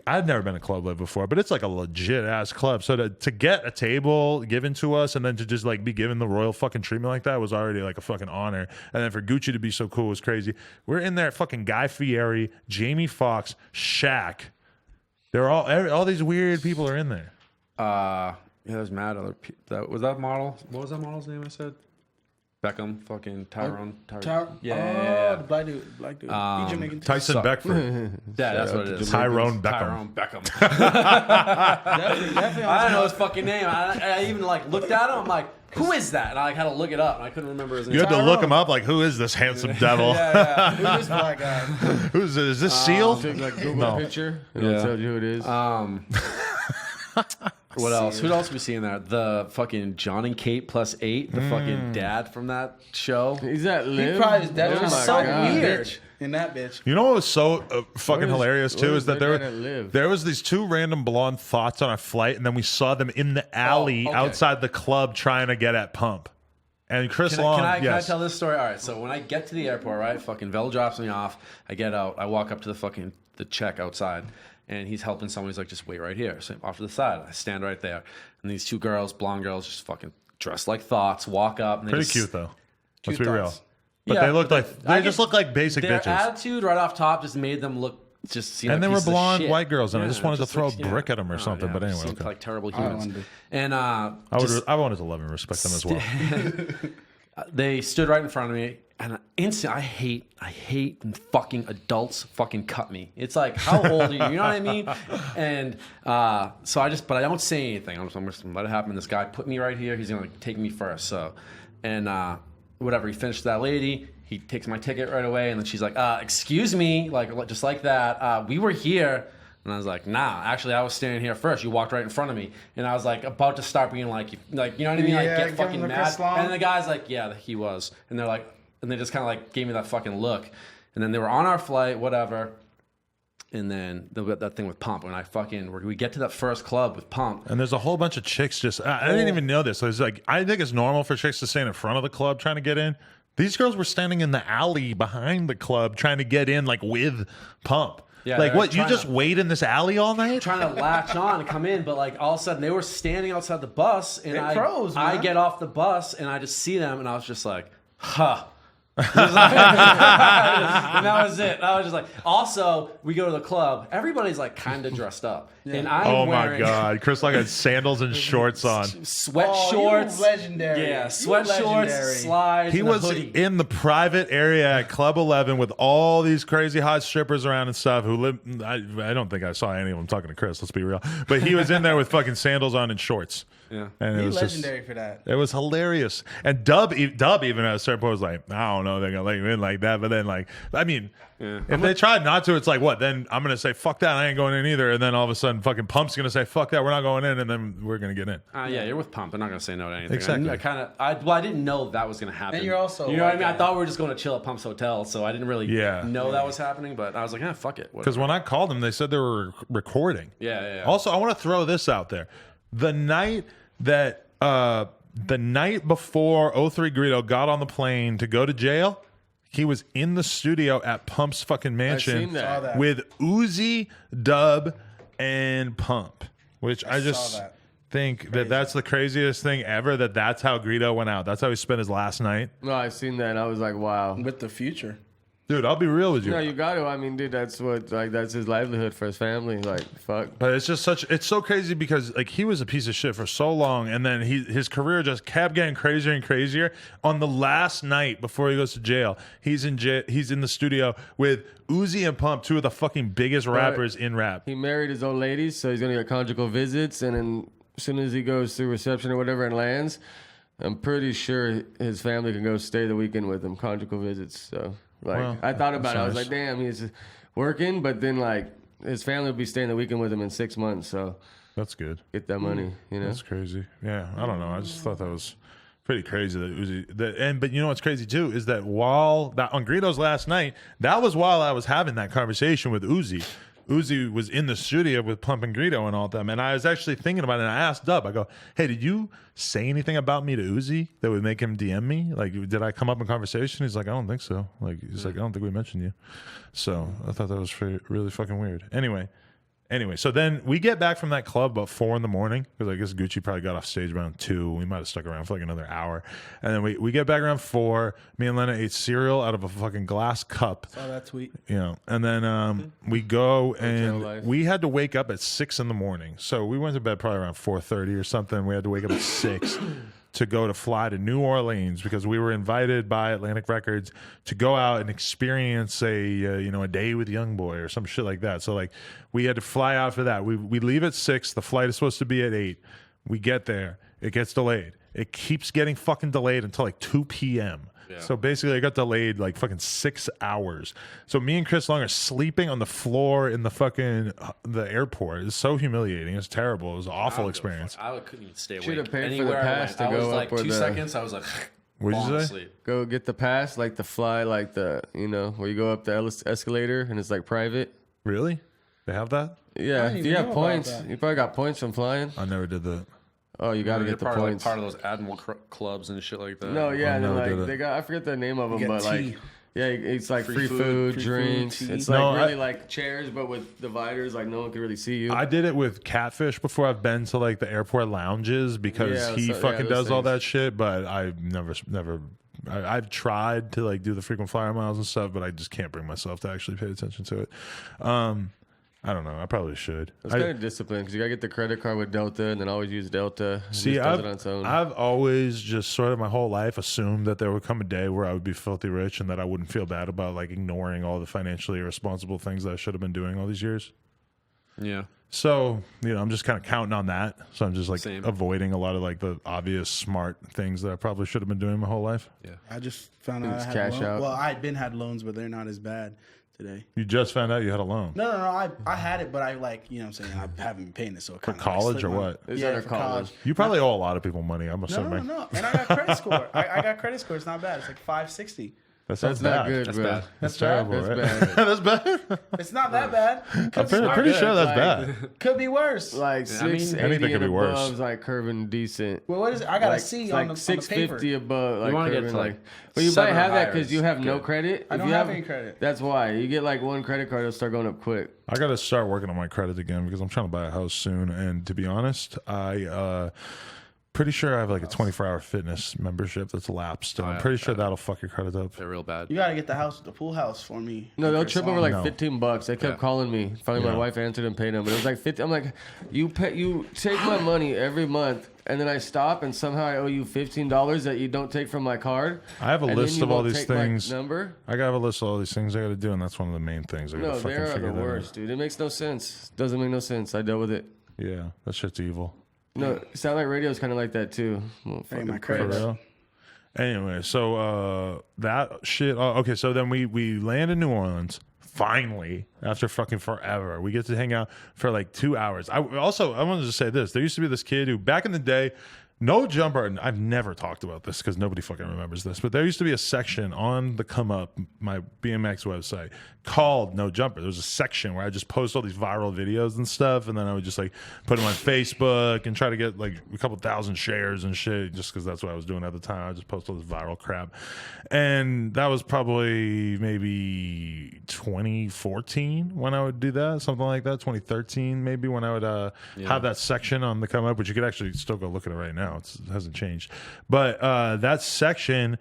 I've never been to Club Liv before, but it's like a legit ass club. So to get a table given to us and then to just like be given the royal fucking treatment like that was already like a fucking honor. And then for Gucci to be so cool was crazy. We're in there, fucking Guy Fieri, Jamie Foxx, Shaq. They're all these weird people are in there. Yeah, there's mad other people. Was that model? What was that model's name? I said. Beckham, fucking Tyrone. Yeah. The black dude. He Jamaican too. Tyson Beckford. Yeah, that's what it is. Tyrone Beckham. Tyrone Beckham. Definitely I don't know his fucking name. I even like looked at him. I'm like, who is that? And I like had to look it up, and I couldn't remember his name. You had to look him up. Like, who is this handsome devil? yeah. Who's this black guy? Who's it? Is this Seal? Take like Google picture and it'll tell you who it is. What else? Who else we see in there? The fucking John and Kate +8, the fucking dad from that show. Is that Liv? He probably that was so God. weird in that bitch. You know what was so fucking hilarious too where is that their dad live? there was these two random blonde thoughts on our flight, and then we saw them in the alley okay. outside the club trying to get at Pump. And Chris Long, Can I yes. tell this story? All right, so when I get to the airport, right, fucking Vel drops me off. I get out. I walk up to the check outside, and he's helping someone. He's like, just wait right here. So off to the side. I stand right there. And these two girls, blonde girls, just fucking dressed like thoughts, walk up. And they Pretty just, cute though. Let's Cute be real. thoughts. But Yeah, they looked but like I they just get- look like basic Their bitches. attitude right off top just made them look just seem And like they were pieces of blonde shit. white girls, and I Yeah, just wanted to just throw a like, brick at them or something. yeah, But anyway, seemed okay. like terrible I humans. wanted to. And I wanted to love and respect them as well. they stood right in front of me, and I hate when fucking adults fucking cut me. It's like, how old are you? You know what I mean? And so but I don't say anything. I'm just gonna let it happen. This guy put me right here. He's gonna take me first. So, and whatever. He finished that lady. He takes my ticket right away, and then she's like, "Excuse me," like just like that. We were here. And I was like, nah, actually, I was standing here first. You walked right in front of me. And I was like, about to start being like, you know what I mean? Yeah, Like, get give fucking him the mad. Chris Long. And the guy's like, yeah, he was. And they're like, and they just kind of like gave me that fucking look. And then they were on our flight, whatever. And then that thing with Pump. When we get to that first club with Pump. And there's a whole bunch of chicks just. I didn't even know this. So it's like, I think it's normal for chicks to stand in front of the club trying to get in. These girls were standing in the alley behind the club trying to get in, like with Pump. Yeah, like they're what? You trying just to- wait in this alley all night? Trying to latch on and come in, but like all of a sudden they were standing outside the bus, and They're pros, I man. get off the bus and I just see them, and I was just like, huh. and that was it. I was just like, also, we go to the club. Everybody's like kind of dressed up, and I'm Oh my wearing god! Chris Long had sandals and shorts on. sweat Oh, shorts. you legendary. Yeah, You sweat legendary. shorts, slides. He and a was hoodie. in the private area at Club 11 with all these crazy hot strippers around and stuff. Who live? I don't think I saw any of them talking to Chris. Let's be real. But he was in there with fucking sandals on and shorts. Yeah. And it He's was legendary just. for that. It was hilarious. And Dub even at a certain point was like, I don't know, they're gonna let you in like that. But then, like, I mean, if they tried not to, it's like, what? Then I'm gonna say, fuck that, I ain't going in either. And then all of a sudden, fucking Pump's gonna say, fuck that, we're not going in, and then we're gonna get in. Yeah, you're with Pump. They're not gonna say no to anything. Exactly. I didn't know that was gonna happen. And you're also you know what I white mean. I guy. thought we were just going to chill at Pump's hotel, so I didn't really Yeah. know that was happening. But I was like, fuck it. Because when I called them, they said they were recording. Yeah. Also, I want to throw this out there. The night before 03 Greedo got on the plane to go to jail, he was in the studio at Pump's fucking mansion seen that. Saw that. with Uzi, Dub, and Pump. Which I just that. think that's the craziest thing ever. That's how Greedo went out. That's how he spent his last night. No, I seen that and I was like, wow. With the future. Dude, I'll be real with you. No, you got to. I mean, dude, that's his livelihood for his family. Like, fuck. But it's just it's so crazy because like he was a piece of shit for so long, and then his career just kept getting crazier and crazier. On the last night before he goes to jail, he's in the studio with Uzi and Pump, two of the fucking biggest rappers in rap. He married his old lady, so he's gonna get conjugal visits, and then as soon as he goes through reception or whatever and lands, I'm pretty sure his family can go stay the weekend with him, conjugal visits. So, like, Well, I thought about it. I was nice. like, damn, he's working, but then like his family will be staying the weekend with him in 6 months. So That's good. get that money, you know. That's crazy. Yeah, I don't know. I just thought that was pretty crazy that Uzi. But you know what's crazy too is that on Greedo's last night, that was while I was having that conversation with Uzi. Uzi was in the studio with Pump and Greedo and all of them, and I was actually thinking about it. And I asked Dub, I go, "Hey, did you say anything about me to Uzi that would make him DM me? Like, did I come up in conversation?" He's like, "I don't think so." Like, he's like, "I don't think we mentioned you." So I thought that was really fucking weird. Anyway, so then we get back from that club about 4 a.m. because I guess Gucci probably got off stage around 2. We might have stuck around for like another hour. And then we get back around 4. Me and Lena ate cereal out of a fucking glass cup. Saw that tweet. You know, and then we go and life. we had to wake up at 6 a.m. So we went to bed probably around 4:30 or something. We had to wake up at 6. to go to fly to New Orleans because we were invited by Atlantic Records to go out and experience a day with Youngboy or some shit like that. So like we had to fly out for that. We leave at 6. The flight is supposed to be at 8. We get there. It gets delayed. It keeps getting fucking delayed until like 2 p.m. Yeah. So basically, I got delayed like fucking 6 hours. So me and Chris Long are sleeping on the floor in the fucking the airport. It's so humiliating. It's terrible. It was an awful experience. I couldn't even stay awake. Should have paid for the Anywhere pass to I was go like up with 2 seconds. I was like, What'd you say? asleep. Go get the pass, like the fly, like the where you go up the escalator and it's like private. Really? They have that? Yeah, didn't if you even have know about points, that. you probably got points from flying. I never did that. Oh, you got to They're get the part of, points. Part of those Admiral clubs and shit like that. No, yeah, and then never did like it. they got I forget the name of them, get but like tea. yeah, it's like free food, free food, drinks. tea. It's No, like really I- like chairs, but with dividers, like no one can really see you. I did it with Catfish before. I've been to like the airport lounges because Yeah, he so- yeah, fucking those does all things. that shit. But I've never. I've tried to like do the frequent flyer miles and stuff, but I just can't bring myself to actually pay attention to it. I don't know. I probably should. It's kind of discipline because you gotta get the credit card with Delta and then always use Delta. It See, just does it on its own. I've always just sort of my whole life assumed that there would come a day where I would be filthy rich and that I wouldn't feel bad about like ignoring all the financially irresponsible things that I should have been doing all these years. Yeah. So, I'm just kind of counting on that. So I'm just like Same. avoiding a lot of like the obvious smart things that I probably should have been doing my whole life. Yeah. I just found out I It's had cash loans. out. Well, I had been had loans, but they're not as bad today. You just found out you had a loan. No. I had it, but I like, you know what I'm saying? I haven't been paying it, so it For kind of college or what? It's Yeah, under for college. college. You probably owe a lot of people money, I'm No, assuming. no. And I got credit score. I got credit score. It's not bad. It's like 560. That sounds That's not bad. good, That's bro. bad. That's terrible, That's right? bad. That's bad? It's not that bad. I'm Could be pretty worse. sure that's Like- bad. Could be worse. Like Yeah, I mean, 680 anything could and be worse. above is like curving decent. Well, what is it? I got like, a C it's on like the 650 paper. above. Like wanna get curving, to, like, but you 7 might have or that higher because you is have no good. credit. I If don't you have any credit. That's why you get like one credit card, it'll start going up quick. I got to start working on my credit again because I'm trying to buy a house soon. And to be honest, pretty sure I have like a 24-hour fitness membership that's lapsed. And I'm pretty sure that'll fuck your credit up. They're real bad. You got to get the pool house for me. No, they'll Chris trip over Long. like No. $15. They kept Yeah. calling me. Finally, Yeah. my wife answered and paid them, but it was like 50. I'm like, you take my money every month, and then I stop, and somehow I owe you $15 that you don't take from my card. I have a and then list you of all won't these take my things. number. I got to have a list of all these things I got to do, and that's one of the main things. I got to No, fucking they're figure the that worst, dude. It makes no sense. Doesn't make no sense. I dealt with it. out. Yeah, that shit's evil. No, satellite radio is kind of like that too. Well, Hey, my fucking For credit. real? Anyway, so that shit. Okay, so then we land in New Orleans. Finally, after fucking forever, we get to hang out for like 2 hours. I wanted to say this. There used to be this kid who, back in the day, No Jumper, and I've never talked about this because nobody fucking remembers this, but there used to be a section on the Come Up, my BMX website, called No Jumper. There was a section where I just post all these viral videos and stuff, and then I would just like put them on Facebook and try to get like a couple thousand shares and shit, just because that's what I was doing at the time. I just post all this viral crap. And that was probably maybe 2014 when I would do that, something like that, 2013 maybe, when I would have that section on the Come Up, which you could actually still go look at it right now. It hasn't changed. But that section,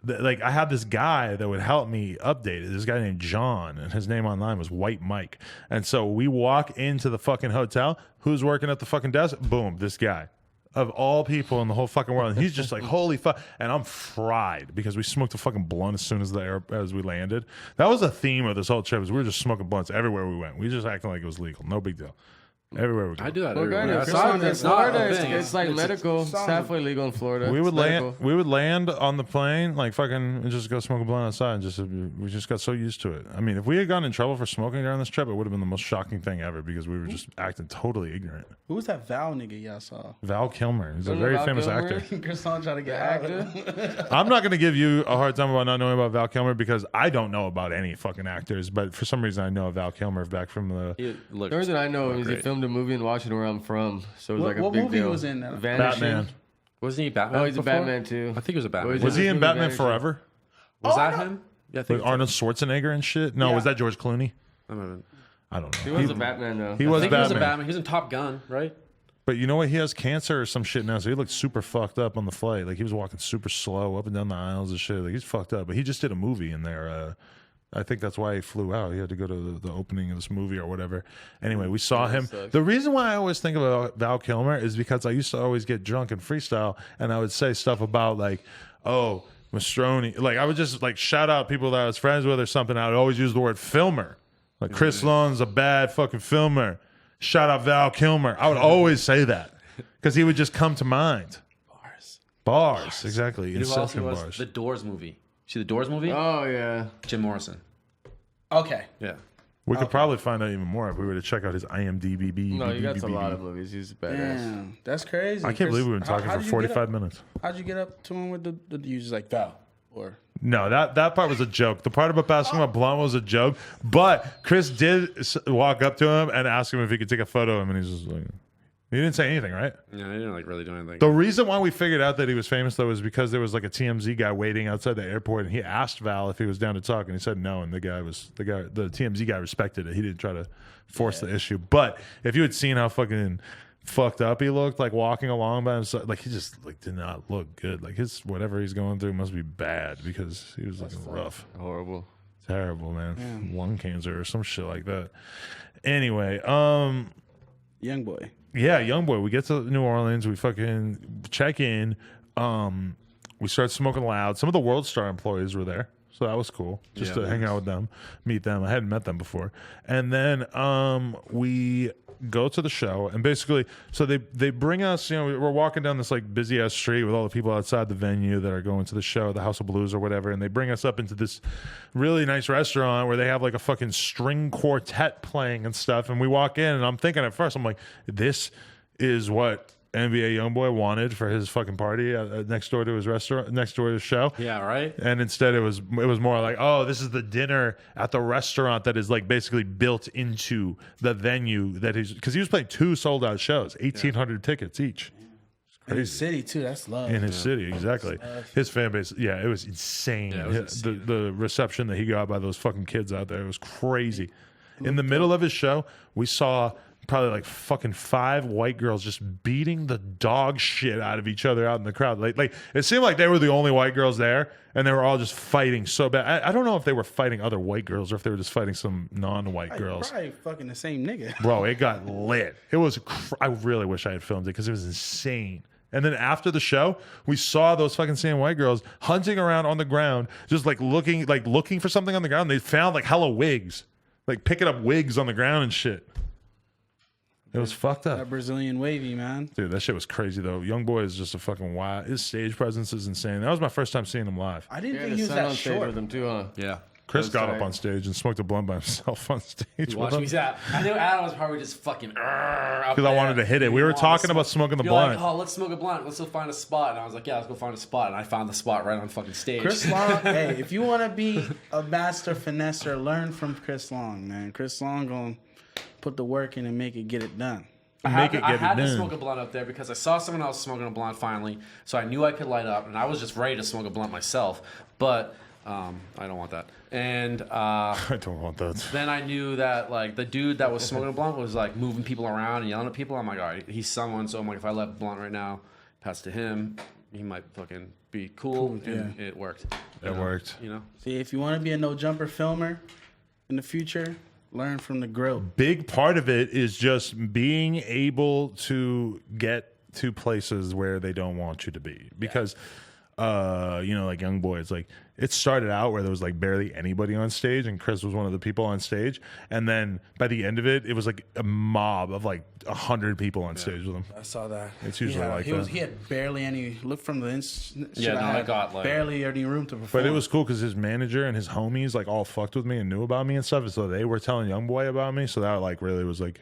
like I had this guy that would help me update it. This guy named John, and his name online was White Mike. And so we walk into the fucking hotel. Who's working at the fucking desk? Boom, this guy. Of all people in the whole fucking world. And he's just like, holy fuck. And I'm fried because we smoked a fucking blunt as soon as as we landed. That was the theme of this whole trip, is we were just smoking blunts everywhere we went. We just acting like it was legal. No big deal. Everywhere we go. I do that Well, everywhere. granted, That's if not- you're in it's not Florida, a it's, thing. it's like medical. It's sounds- halfway legal in Florida. We would It's medical. land. We would land on the plane, like fucking, and just go smoke a blunt outside. And we just got so used to it. I mean, if we had gotten in trouble for smoking during this trip, it would have been the most shocking thing ever because we were just acting totally ignorant. Who was that Val nigga y'all saw? Val Kilmer, he's a Don't know very Val famous Kilmer? actor. Chris Long trying to get Actor? I'm not going to give you a hard time about not knowing about Val Kilmer because I don't know about any fucking actors, but for some reason I know Val Kilmer back from the He looked- The reason I know him is he great. filmed a movie in Washington where I'm from, so it was like a What big movie deal. was in that? Vanishing. Batman. Wasn't he Batman? Oh, he's a before? Batman too. I think he was a Batman. Was Was he in Movie Batman Vanishing. Forever Was Oh, that no. him? Yeah, I think with Arnold Schwarzenegger and shit? No, Yeah. was that George Clooney? I don't know. I don't He know. was a Batman though. He I was think he was a Batman. Batman. He was in Top Gun, right? But you know what? He has cancer or some shit now, so he looked super fucked up on the flight. Like he was walking super slow up and down the aisles and shit. Like he's fucked up. But he just did a movie in there. I think that's why he flew out. He had to go to the opening of this movie or whatever. Anyway, we saw him. sucks. The reason why I always think about Val Kilmer is because I used to always get drunk and freestyle, and I would say stuff about like, oh, Mastroni. Like I would just like shout out people that I was friends with or something. I would always use the word filmer. Like Chris Long's a bad fucking filmer. Shout out Val Kilmer. I would always say that because he would just come to mind. Bars, exactly. You know who else he Inception was? bars. The Doors movie. See the Doors movie? Oh yeah. Jim Morrison. Okay. Yeah. We could probably find out even more if we were to check out his IMDb. No, you got a lot of movies. He's a badass. Damn, that's crazy. I can't believe we've been talking for did you get 45 up- minutes. How'd you get up to him with the you just like Val or? No, that part was a joke. The part about passing him a blunt was a joke. But Chris did walk up to him and ask him if he could take a photo of him, and he's just like, he didn't say anything, right? Yeah, he didn't like really do anything. The reason why we figured out that he was famous though is because there was like a TMZ guy waiting outside the airport, and he asked Val if he was down to talk, and he said no. And the TMZ guy respected it. He didn't try to force the issue. But if you had seen how fucking fucked up he looked, like walking along by himself, like he just like did not look good. Like his whatever he's going through must be bad because he was looking rough, Horrible. terrible, man. Lung cancer or some shit like that. Anyway, Young boy. yeah, Youngboy. We get to New Orleans. We fucking check in. We start smoking loud. Some of the World Star employees were there, so that was cool. Just to hang out with them, meet them. I hadn't met them before. And then we go to the show, and basically, so they bring us. You know, we're walking down this like busy ass street with all the people outside the venue that are going to the show, the House of Blues or whatever, and they bring us up into this really nice restaurant where they have like a fucking string quartet playing and stuff. And we walk in, and I'm thinking at first, I'm like, this is what NBA Youngboy wanted for his fucking party next door to his restaurant, next door to his show. Yeah, right? And instead, it was more like, oh, this is the dinner at the restaurant that is like basically built into the venue that he's, because he was playing 2 sold out shows, 1,800 tickets each. In his city too. That's love. In his city, exactly. His fan base, yeah, it was insane. Yeah, it was insane. The reception that he got by those fucking kids out there, it was crazy. In the middle of his show, we saw probably like fucking 5 white girls just beating the dog shit out of each other out in the crowd. Like it seemed like they were the only white girls there, and they were all just fighting so bad. I don't know if they were fighting other white girls or if they were just fighting some non-white girls. Probably fucking the same nigga. Bro, it got lit. It was. I really wish I had filmed it because it was insane. And then after the show, we saw those fucking same white girls hunting around on the ground, just like looking for something on the ground. They found like hella wigs, like picking up wigs on the ground and shit. It was fucked up. That Brazilian wavy, man. Dude, that shit was crazy though. Youngboy is just a fucking wild. His stage presence is insane. That was my first time seeing him live. I didn't Yeah, think the he was son that on stage short. with him too, huh? Yeah. Chris That's got tight. up on stage and smoked a blunt by himself on stage. Watch me zap. I knew Adam was probably just fucking Because I wanted to hit it. We were talking about smoking the You're blunt. like, oh, let's smoke a blunt. Let's go find a spot. And I was like, yeah, let's go find a spot. And I found the spot right on fucking stage. Chris Long, hey, if you want to be a master finesser, learn from Chris Long, man. Chris Long gonna put the work in and make it get it done. I Make had, it to, I get it had to done. smoke a blunt up there because I saw someone else smoking a blunt finally. So I knew I could light up. And I was just ready to smoke a blunt myself. But I don't want that. And I don't want that. then I knew that like the dude that was smoking a blunt was like moving people around and yelling at people. I'm like, all right, he's someone. So I'm like, if I let a blunt right now, pass to him, he might fucking be cool. And it worked. It worked. You know? See, if you want to be a no jumper filmer in the future, learn from the grill. Big part of it is just being able to get to places where they don't want you to be. Because, you know, like Youngboy, it's like, it started out where there was like barely anybody on stage, and Chris was one of the people on stage. And then by the end of it, it was like a mob of like 100 people on stage with him. I saw that. It's usually like that. He had barely any. Look from the Yeah, no, I got, like- barely any room to perform. But it was cool because his manager and his homies like all fucked with me and knew about me and stuff. So they were telling Youngboy about me. So that like really was like,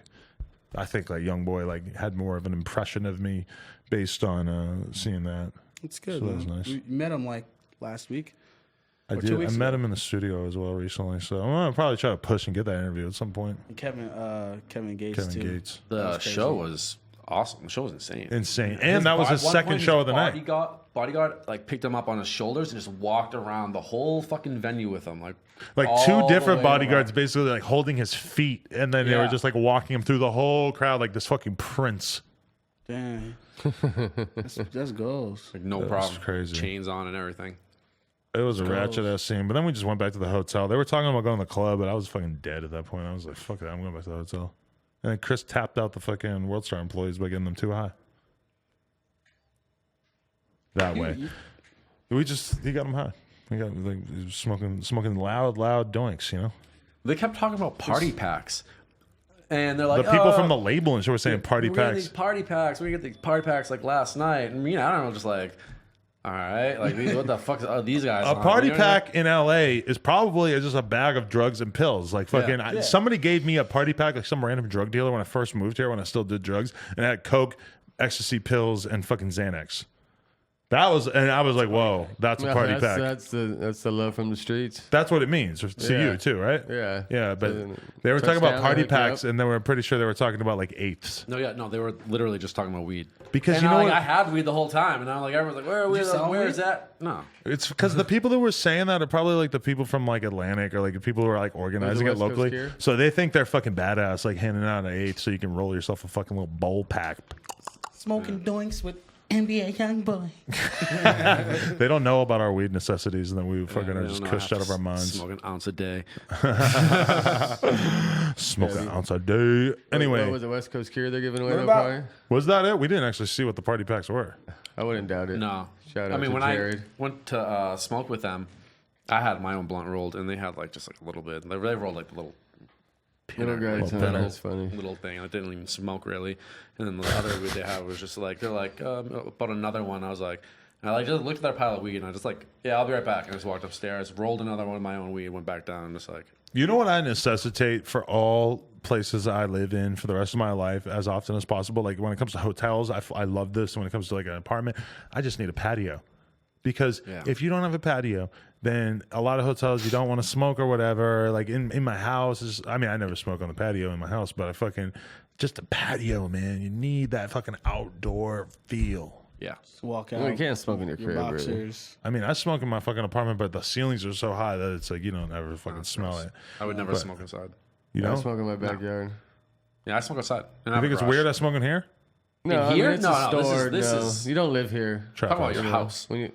I think like Youngboy like had more of an impression of me based on seeing that. It's good. So that was man. nice. We met him like last week. I Or 2 did. I weeks met ago. him in the studio as well recently. So I'm gonna probably try to push and get that interview at some point. And Kevin Gates Kevin too. Gates. The crazy. show was awesome. The show was insane. Insane. And that was his second show of the night. Bodyguard like picked him up on his shoulders and just walked around the whole fucking venue with him. Like Like 2 all different the way bodyguards around. basically like holding his feet, and then they were Yeah. just like walking him through the whole crowd like this fucking prince. Damn. That's goals. Like no That was problem. crazy. Chains on and everything. It was a ratchet ass scene. But then we just went back to the hotel. They were talking about going to the club, but I was fucking dead at that point. I was like, fuck it, I'm going back to the hotel. And then Chris tapped out the fucking World Star employees by getting them too high. That way. He got them high. He got like he was smoking loud doinks, you know? They kept talking about party packs. And they're like, The people from the label and shit were saying party we get packs. these party packs. We get these party packs like last night. And I don't know, just like, all right, like what the fuck are these guys? A party pack in LA is probably just a bag of drugs and pills. Like fucking, somebody gave me a party pack, like some random drug dealer when I first moved here, when I still did drugs, and it had coke, ecstasy pills, and fucking Xanax. And I was like, whoa, that's a party pack. That's the love from the streets. That's what it means to you too, right? Yeah. Yeah, but they were talking about party packs, and they were pretty sure they were talking about like eighths. No, they were literally just talking about weed. Because and you know what? I had weed the whole time, and I'm like, everyone's like, where are we? Where is that? No. It's because the people that were saying that are probably like the people from like Atlantic or like the people who are like organizing it West Coast locally. here? So they think they're fucking badass, like handing out an eighth so you can roll yourself a fucking little bowl pack. Smoking doinks with NBA Youngboy. They don't know about our weed necessities, and then we fucking are just cushed out of our minds. Smoke an ounce a day. Smoke an ounce a day. Anyway, What was the West Coast Cure they're giving away? What No about- party? was that it? We didn't actually see what the party packs were. I wouldn't doubt it. No. Shout out I mean, to when Jared. I went to smoke with them, I had my own blunt rolled, and they had like just like a little bit. They rolled like the little Little guy, like, that's funny. little thing, and it didn't even smoke really. And then the other weed they had was just like they're like about another one. I was like, and I like just looked at their pile of weed, and I just like, yeah, I'll be right back. And I just walked upstairs, rolled another one of my own weed, went back down, and just like. You know what I necessitate for all places I live in for the rest of my life as often as possible? Like when it comes to hotels, I love this. When it comes to like an apartment, I just need a patio. Because if you don't have a patio, then a lot of hotels you don't want to smoke or whatever. Like in my house, I never smoke on the patio in my house, but I fucking, just a patio, man. You need that fucking outdoor feel. Yeah. Just walk out. Well, you can't smoke in your crib, really. boxers. I smoke in my fucking apartment, but the ceilings are so high that it's like you don't ever fucking smell it. I would never smoke inside. You I know? smoke in my backyard. Yeah, I smoke outside. And I You have think a it's garage. weird I smoke in here? No, In here? it's No, a no, this is- store. this no. is- You don't live here. Trap Talk about house. your house. When you,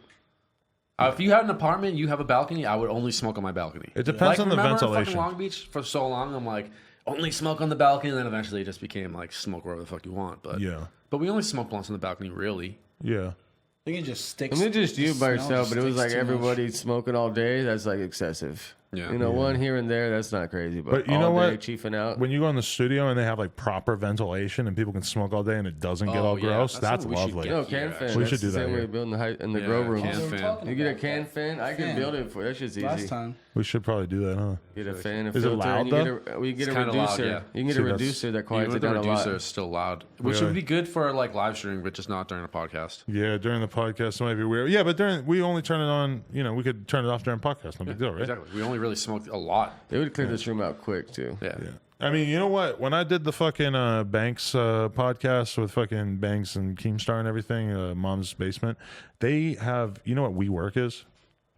If you had an apartment, you have a balcony, I would only smoke on my balcony. It depends on the remember in ventilation. fucking Long Beach for so long, I'm like, only smoke on the balcony, and then eventually it just became like, smoke wherever the fuck you want. But Yeah. but we only smoke blunts on the balcony, really. Yeah. I think it just sticks. I mean, just you by smell yourself, just but it was sticks like too much. everybody smoking all day. That's like excessive. Yeah. You know, one here and there, that's not crazy. But you all know day what? Chiefing out. When you go in the studio and they have like proper ventilation and people can smoke all day and it doesn't get Oh, all yeah. gross, That's that's something we should lovely. get. No, can Yeah, fan. We That's should do the that same way here. of building in the Yeah, grow rooms. can We were fan. talking You get a about can that fan, I can fan build it for you. That's just easy. last time. We should probably do that, huh? Get a fan, a Is it filter, loud, and you get a It's kinda reducer. loud, yeah. You can get See, a that's- reducer that Even quiets it with the down a reducer, lot. it's still loud, which Really? would be good for like live streaming, but just not during a podcast. Yeah, during the podcast it might be weird. Yeah, but we only turn it on, we could turn it off during podcast. No big deal, right? Exactly. We only really smoked a lot. It would clear this room out quick too. Yeah. Yeah. I mean, you know what? When I did the fucking Banks podcast with fucking Banks and Keemstar and everything, Mom's Basement, they have, you know what WeWork is?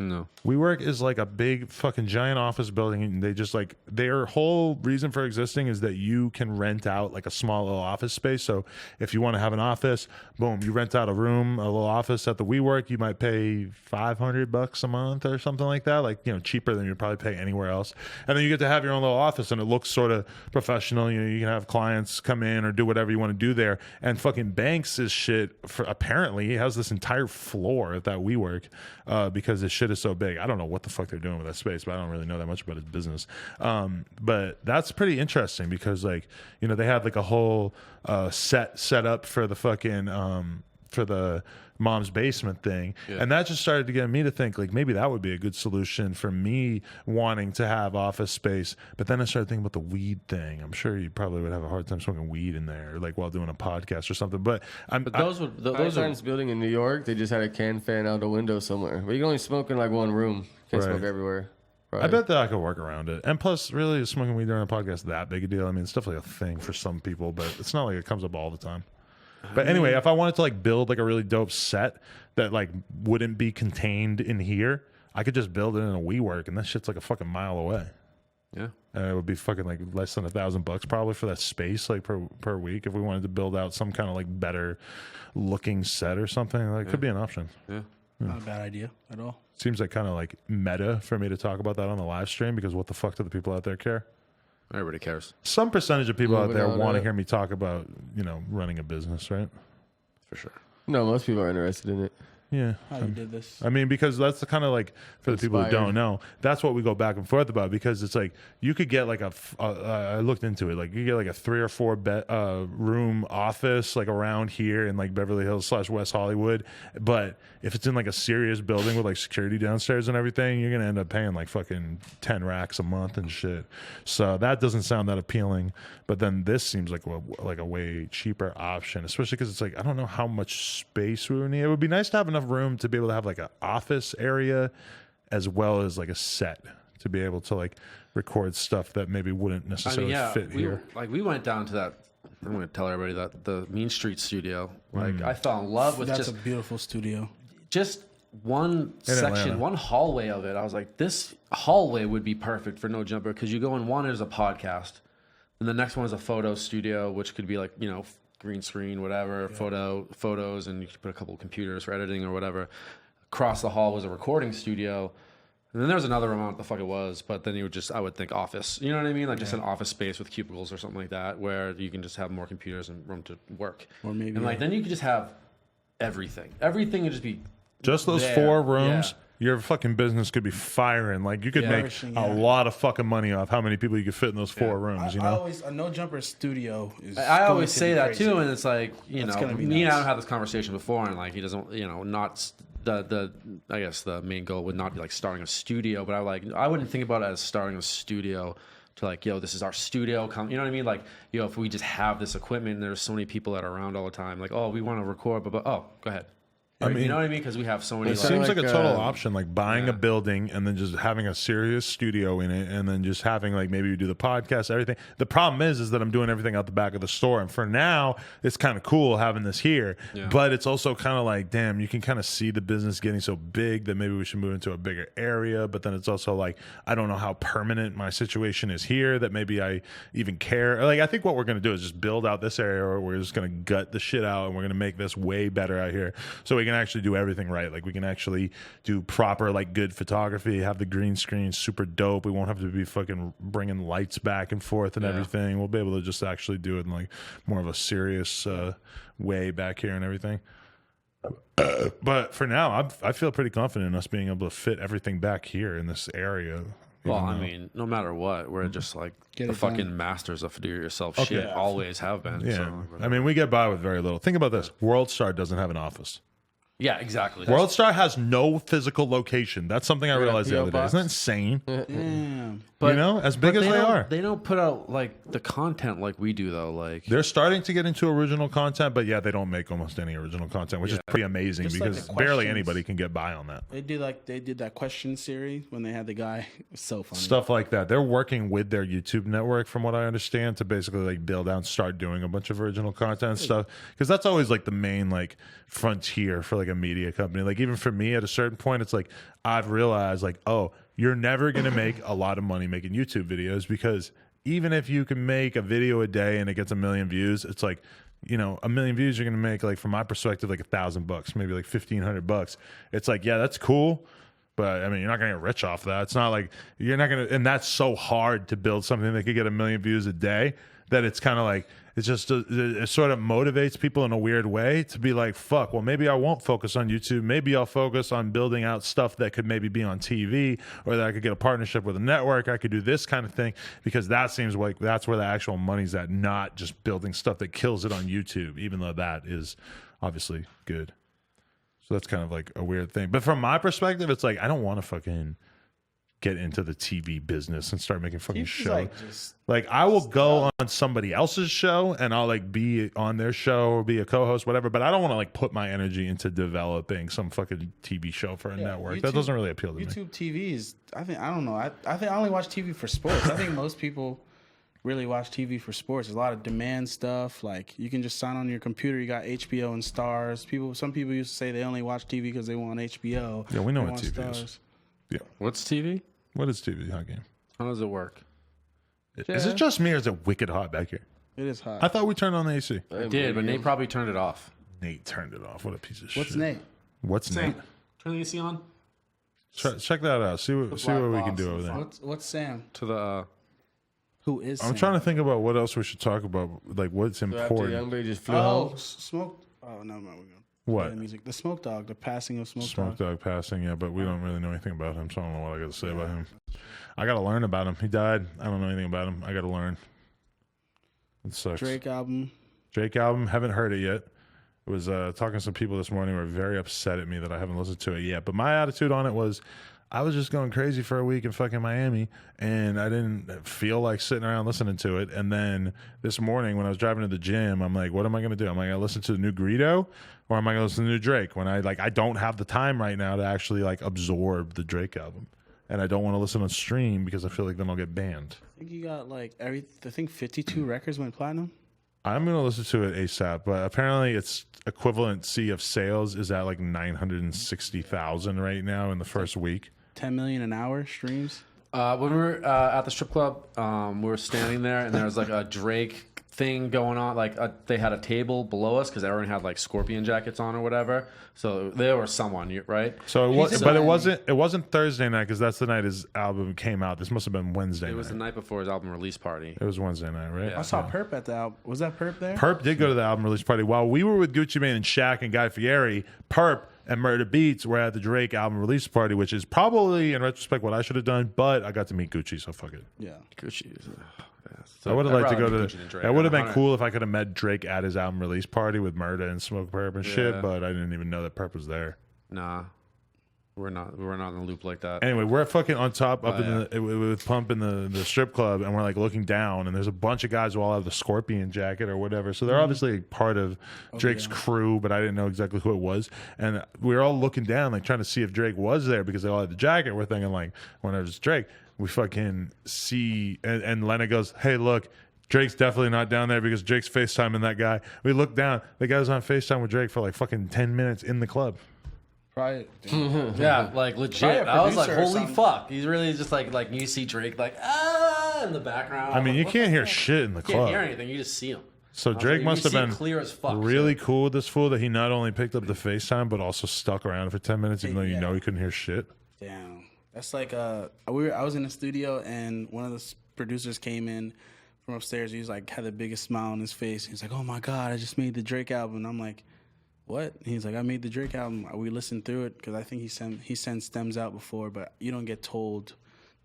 No. WeWork is like a big fucking giant office building, and they just like their whole reason for existing is that you can rent out like a small little office space. So if you want to have an office, boom, you rent out a room, a little office at the WeWork. You might pay $500 a month or something like that, like cheaper than you'd probably pay anywhere else. And then you get to have your own little office, and it looks sort of professional. You can have clients come in or do whatever you want to do there. And fucking Banks is shit. Apparently, he has this entire floor at that WeWork because this shit is so big. I don't know what the fuck they're doing with that space, but I don't really know that much about his business. But that's pretty interesting because they had like a whole set up for the fucking for the Mom's Basement thing. Yeah. And that just started to get me to think like maybe that would be a good solution for me wanting to have office space. But then I started thinking about the weed thing. I'm sure you probably would have a hard time smoking weed in there, like while doing a podcast or something. But Those Those are times building in New York, they just had a can fan out the window somewhere. But you can only smoke in like one room. Can't Right. smoke everywhere. Right. I bet that I could work around it. And plus, really, is smoking weed during a podcast is that big a deal? I mean, it's definitely a thing for some people, but it's not like it comes up all the time. But anyway, if I wanted to like build like a really dope set that like wouldn't be contained in here, I could just build it in a WeWork, and that shit's like a fucking mile away. yeah. And it would be fucking like less than $1,000 probably for that space, like per week. If we wanted to build out some kind of like better looking set or something, like could be an option. Yeah. Not a bad idea at all. Seems like kind of like meta for me to talk about that on the live stream because what the fuck do the people out there care? Everybody cares. Some percentage of people out there Moving on, want to right? hear me talk about, running a business, right? For sure. No, most people are interested in it. Yeah. How you did this? I mean, because that's the kind of like, for the people who Inspired. don't know, that's what we go back and forth about because it's like, you could get like I looked into it, like you get like a 3 or 4 room office like around here in like Beverly Hills / West Hollywood. But if it's in like a serious building with like security downstairs and everything, you're going to end up paying like fucking 10 racks a month and shit. So that doesn't sound that appealing. But then this seems like a way cheaper option, especially because it's like, I don't know how much space we would need. It would be nice to have enough room to be able to have like an office area as well as like a set to be able to like record stuff that maybe wouldn't necessarily fit here. We went down to that. I'm going to tell everybody that the Mean Street studio. Like I fell in love with That's a beautiful studio. just one Atlanta. section, one hallway of it. I was like, this hallway would be perfect for No Jumper because you go in one is a podcast, and the next one is a photo studio, which could be like green screen, whatever, photos, and you could put a couple of computers for editing or whatever. Across the hall was a recording studio. And then there was another room, I don't know what the fuck it was, but then I would think office. You know what I mean? Like just an office space with cubicles or something like that where you can just have more computers and room to work. Or maybe and like then you could just have everything. Everything would just be Just those there. 4 rooms, Yeah. your fucking business could be firing. Like you could Yeah. make Flourishing, a yeah. lot of fucking money off how many people you could fit in those 4 rooms, I always a No Jumper studio is. I going always to say be that crazy. too, and it's like That's gonna be me and nuts. Adam had this conversation before, and like he doesn't, not the I guess the main goal would not be like starting a studio, but I wouldn't think about it as starting a studio to like this is our studio, you know what I mean? Like if we just have this equipment, and there's so many people that are around all the time, like we want to record, but go ahead. I mean, you know what I mean? Because we have so many. it seems like a total like, option, like buying a building and then just having a serious studio in it, and then just having like maybe you do the podcast, everything. The problem is that I'm doing everything out the back of the store, and for now, it's kind of cool having this here. Yeah. But it's also kind of like, damn, you can kind of see the business getting so big that maybe we should move into a bigger area. But then it's also like, I don't know how permanent my situation is here that maybe I even care. Like, I think what we're gonna do is just build out this area, or we're just gonna gut the shit out, and we're gonna make this way better out here, so we can actually do everything right. Like we can actually do proper, like good photography, have the green screen super dope. We won't have to be fucking bringing lights back and forth and everything. We'll be able to just actually do it in like more of a serious way back here and everything. But for now, I feel pretty confident in us being able to fit everything back here in this area. Well, even I though- mean, no matter what, we're just like Get the it done. fucking masters of do-it-yourself shit. Yeah. Always have been. yeah. So, I mean, we get by with very little. Think about this: WorldStar doesn't have an office. yeah, exactly. WorldStar has no physical location. That's something I realized the PO other day. box? Isn't that insane? Damn. You know, as big as they are. They don't put out like the content like we do though. Like They're starting to get into original content, but yeah, they don't make almost any original content, which is pretty amazing Just like because the barely questions. anybody can get by on that. They did that question series when they had the guy. It was so funny. Stuff like that. They're working with their YouTube network, from what I understand, to basically like build out and start doing a bunch of original content and stuff. Because that's always like the main like frontier for like a media company. Like even for me, at a certain point, it's like I've realized like, oh, you're never gonna make a lot of money making YouTube videos, because even if you can make a video a day and it gets 1 million views, it's like, 1 million views, you're gonna make, like, from my perspective, like $1,000, maybe like $1,500. It's like, yeah, that's cool, but I mean, you're not gonna get rich off that. It's not like you're not gonna, and that's so hard to build something that could get 1 million views a day that it's kind of like, it's just it sort of motivates people in a weird way to be like, fuck, well, maybe I won't focus on YouTube. Maybe I'll focus on building out stuff that could maybe be on TV, or that I could get a partnership with a network. I could do this kind of thing, because that seems like that's where the actual money's at, not just building stuff that kills it on YouTube, even though that is obviously good. So that's kind of like a weird thing. But from my perspective, it's like, I don't want to fucking get into the TV business and start making fucking TV's shows. just Like I will go on somebody else's show and I'll like be on their show or be a co-host, whatever. But I don't want to like put my energy into developing some fucking TV show for a network. That doesn't really appeal to me. YouTube TV is. I don't know. I think I only watch TV for sports. I think most people really watch TV for sports. There's a lot of demand stuff. Like you can just sign on your computer. You got HBO and Stars. Some people used to say they only watch TV because they want HBO. Yeah, we know They what want TV Stars. is. Yeah. what's TV? What is TV? Hot game. How does it work? Is it just me or is it wicked hot back here? It is hot. I thought we turned on the AC. I did, but Nate probably turned it off. Nate turned it off. What a piece of shit. What's Nate? What's Nate? Turn the AC on. Check that out. See what we can do over there. What's Sam? To the. Who is I'm Sam? trying to think about what else we should talk about. Like what's So after important. Youngboy just flew Oh, home. Smoke. Oh, no, we're going. What? The music. The Smoke Dog. The passing of Smoke Smoke Dog. Dog passing, yeah, but we don't really know anything about him, so I don't know what I got to say about him. I got to learn about him. He died. I don't know anything about him. I got to learn. It sucks. Drake album. Haven't heard it yet. I was talking to some people this morning who were very upset at me that I haven't listened to it yet. But my attitude on it was I was just going crazy for a week in fucking Miami, and I didn't feel like sitting around listening to it. And then this morning when I was driving to the gym, I'm like, what am I going to do? Am I going to listen to the new Greedo, or am I going to listen to the new Drake? When I don't have the time right now to actually like absorb the Drake album. And I don't want to listen on stream because I feel like then I'll get banned. I think you got like I think 52 records went platinum. I'm going to listen to it ASAP, but apparently its equivalency of sales is at like 960,000 right now in the first week. 10 million an hour streams. When we were at the strip club, we were standing there, and there was like a Drake thing going on. Like they had a table below us because everyone had like scorpion jackets on or whatever. So there was someone, right? So it was, He's but in it wasn't Thursday night because that's the night his album came out. This must have been Wednesday. It was the night. night before his album release party. It was Wednesday night, right? I saw Perp at the album. Was that Perp there? Perp did go to the album release party. While we were with Gucci Mane and Shaq and Guy Fieri, Perp and Murder Beats were at the Drake album release party, which is probably, in retrospect, what I should have done, but I got to meet Gucci, so fuck it. Yeah. Gucci. I would have liked to go to Drake. that would have been cool if I could have met Drake at his album release party with Murda and Smoke Perp and shit, but I didn't even know that Perp was there. Nah, we're not in the loop like that. Anyway, we're fucking on top up with Pump in the strip club, and we're like looking down, and there's a bunch of guys who all have the scorpion jacket or whatever. So they're obviously part of Drake's crew, but I didn't know exactly who it was. And we were all looking down, like trying to see if Drake was there because they all had the jacket. We're thinking like, when there's Drake, we fucking see, and Lena goes, "Hey, look." Drake's definitely not down there because Drake's FaceTiming that guy. We look down. The guy was on FaceTime with Drake for like fucking 10 minutes in the club. Probably. Yeah, like legit. Probably a I was like, producer or holy something. fuck. He's really just like you see Drake like in the background. I mean, you can't hear shit in the You can't club. hear anything. You just see him. So I was Drake like, must you have see it been clear as fuck. really cool with this fool that he not only picked up the FaceTime but also stuck around for 10 minutes even though you know he couldn't hear shit. Damn. That's like I was in the studio and one of the producers came in from upstairs. He was like had the biggest smile on his face. He's like, "Oh my god, I just made the Drake album." And I'm like, "What?" And he's like, "I made the Drake album." We listened through it because I think he sends stems out before, but you don't get told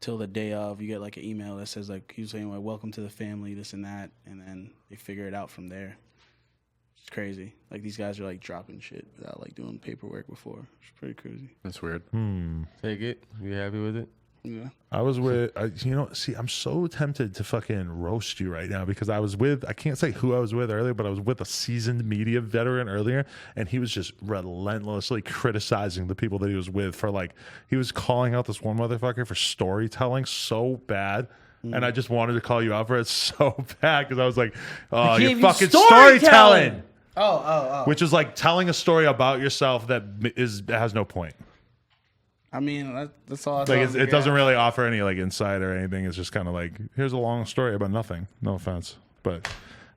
till the day of. You get like an email that says like he's saying, like, "Welcome to the family," this and that, and then they figure it out from there. It's crazy. Like these guys are like dropping shit without like doing paperwork before. It's pretty crazy. That's weird. Take it. You happy with it? Yeah. I was with, I'm so tempted to fucking roast you right now because I can't say who I was with earlier, but I was with a seasoned media veteran earlier, and he was just relentlessly criticizing the people that he was with for like, he was calling out this one motherfucker for storytelling so bad. And I just wanted to call you out for it so bad because I was like, oh, you're fucking storytelling. Oh. Which is like telling a story about yourself that has no point. I mean, that's all. Like it doesn't really offer any like insight or anything. It's just kind of like, here's a long story about nothing. No offense, but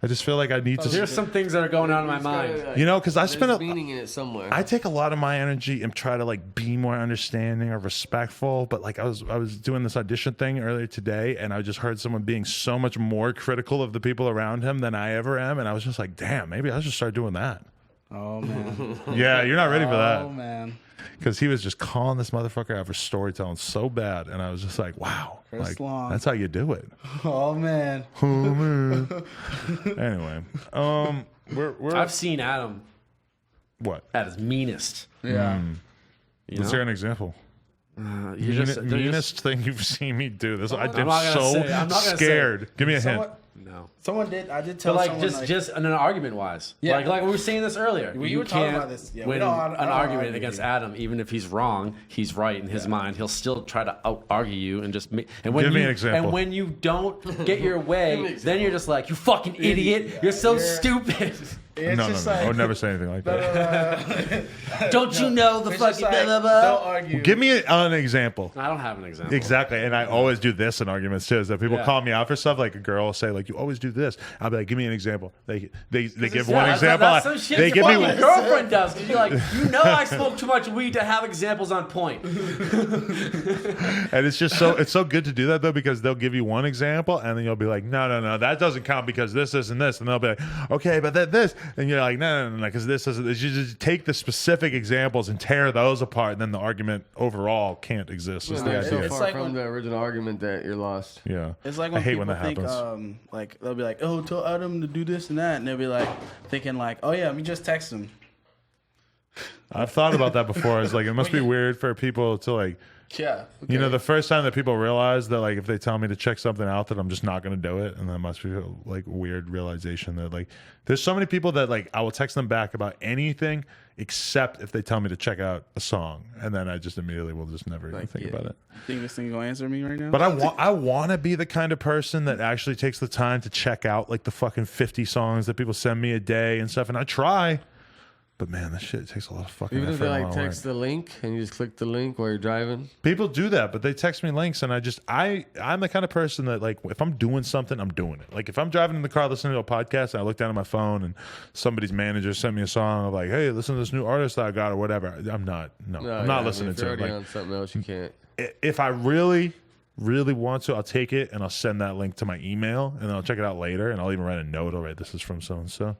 I just feel like I need to. There's some things that are going on in my mind. Because I spend meaning in it somewhere. I take a lot of my energy and try to like be more understanding or respectful. But like I was doing this audition thing earlier today, and I just heard someone being so much more critical of the people around him than I ever am, and I was just like, damn, maybe I should start doing that. Oh man. Yeah, you're not ready for that. Oh man. Because he was just calling this motherfucker out for storytelling so bad, and I was just like, "Wow, Chris like, Long. that's how you do it." Oh man. Oh man. Anyway, we're I've seen Adam what? at his meanest. Yeah. You Let's know? hear an example. They're Meanest thing you've seen me do. This I'm not gonna so say- I'm not gonna scared. Give me a hint. No. Someone did. I did But tell like someone just in an argument wise, Yeah. like we were saying this earlier. We were talking about this. Yeah, we win don't- an I don't argument argue against with you. Adam, even if he's wrong, he's right in his mind. He'll still try to out argue you and just make. And when Give me you, an example. And when you don't get your way, then you're just like, you fucking idiot. You're so stupid. It's No. just I like, would never say anything like that. Don't you know the it's fucking just like, blah, blah, don't blah? argue. Give me an example. I don't have an example. Exactly, and I always do this in arguments too. Is that people Yeah. call me out for stuff? Like a girl will say, like, "You always do this." I'll be like, "Give me an example." They give one example. That's some shit They your give me fucking girlfriend does. Because you're like, I smoke too much weed to have examples on point. and it's just so good to do that though, because they'll give you one example and then you'll be like, no, that doesn't count because this and this, and they'll be like, okay, but then this, and you're like, no, because this isn't. You just take the specific examples and tear those apart, and then the argument overall can't exist. Is the It's so idea. far like from when- the original argument that you're lost. Yeah, It's like I when hate people when that think, happens. like they'll be like, "Oh, tell Adam to do this and that," and they'll be like thinking like, "Oh yeah, let me just text him." I've thought about that before. It's like it must be weird for people to like. Yeah. You know, the first time that people realize that, like, if they tell me to check something out, that I'm just not going to do it, and that must be like weird realization that, like, there's so many people that, like, I will text them back about anything except if they tell me to check out a song, and then I just immediately will just never even think about it. Think this thing gonna answer me right now? But I want to be the kind of person that actually takes the time to check out like the fucking 50 songs that people send me a day and stuff, and I try. But man, this shit takes a lot of fucking Even if effort. they and a like lot of text work. the link and you just click the link while you're driving. People do that, but they text me links, and I'm the kind of person that, like, if I'm doing something, I'm doing it. Like, if I'm driving in the car listening to a podcast and I look down at my phone and somebody's manager sent me a song of like, hey, listen to this new artist that I got or whatever, I'm not listening if to you're it. already Like, on something else, you can't. if I really want to, I'll take it and I'll send that link to my email, and then I'll check it out later, and I'll even write a note. All right, this is from so and so.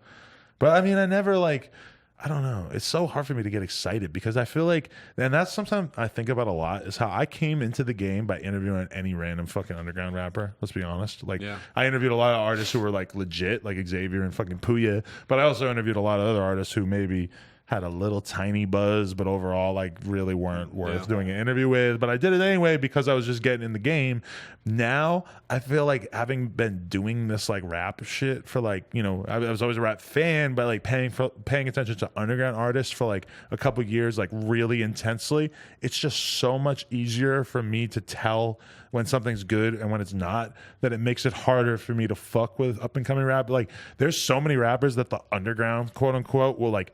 But I mean, I never like. I don't know. It's so hard for me to get excited because I feel like, and that's something I think about a lot, is how I came into the game by interviewing any random fucking underground rapper. Let's be honest. Like, I interviewed a lot of artists who were like legit, like Xavier and fucking Puya, but I also interviewed a lot of other artists who maybe had a little tiny buzz, but overall, like, really weren't worth doing an interview with. But I did it anyway because I was just getting in the game. Now, I feel like having been doing this, like, rap shit for, like, you know, I was always a rap fan, but, like, paying attention to underground artists for, like, a couple years, like, really intensely, it's just so much easier for me to tell when something's good and when it's not, that it makes it harder for me to fuck with up-and-coming rap. Like, there's so many rappers that the underground, quote-unquote, will, like,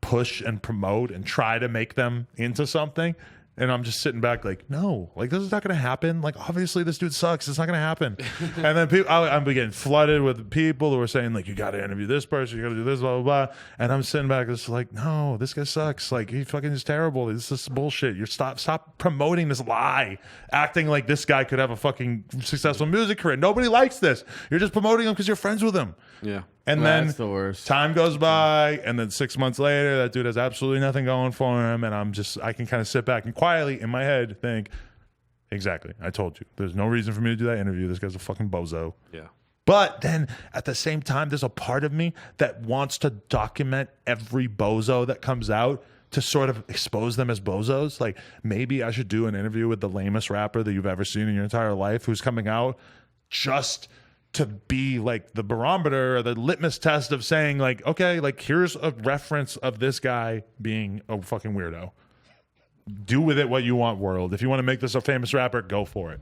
push and promote and try to make them into something, and I'm just sitting back like, no, like, this is not going to happen. Like, obviously this dude sucks, it's not going to happen. And then people, I'm getting flooded with people who are saying, like, you got to interview this person, you got to do this, blah blah blah, and I'm sitting back just like, no, this guy sucks, like, he fucking is terrible, this is bullshit. You're stop promoting this lie, acting like this guy could have a fucking successful music career. Nobody likes this. You're just promoting him because you're friends with him. Yeah. And Well, then that's the worst. time goes by, and then 6 months later, that dude has absolutely nothing going for him, and I can kind of sit back and quietly in my head think, exactly, I told you. There's no reason for me to do that interview. This guy's a fucking bozo. Yeah. But then at the same time, there's a part of me that wants to document every bozo that comes out to sort of expose them as bozos. Like, maybe I should do an interview with the lamest rapper that you've ever seen in your entire life who's coming out just to be like the barometer or the litmus test of saying, like, okay, like, here's a reference of this guy being a fucking weirdo. Do with it what you want, world. If you want to make this a famous rapper, go for it.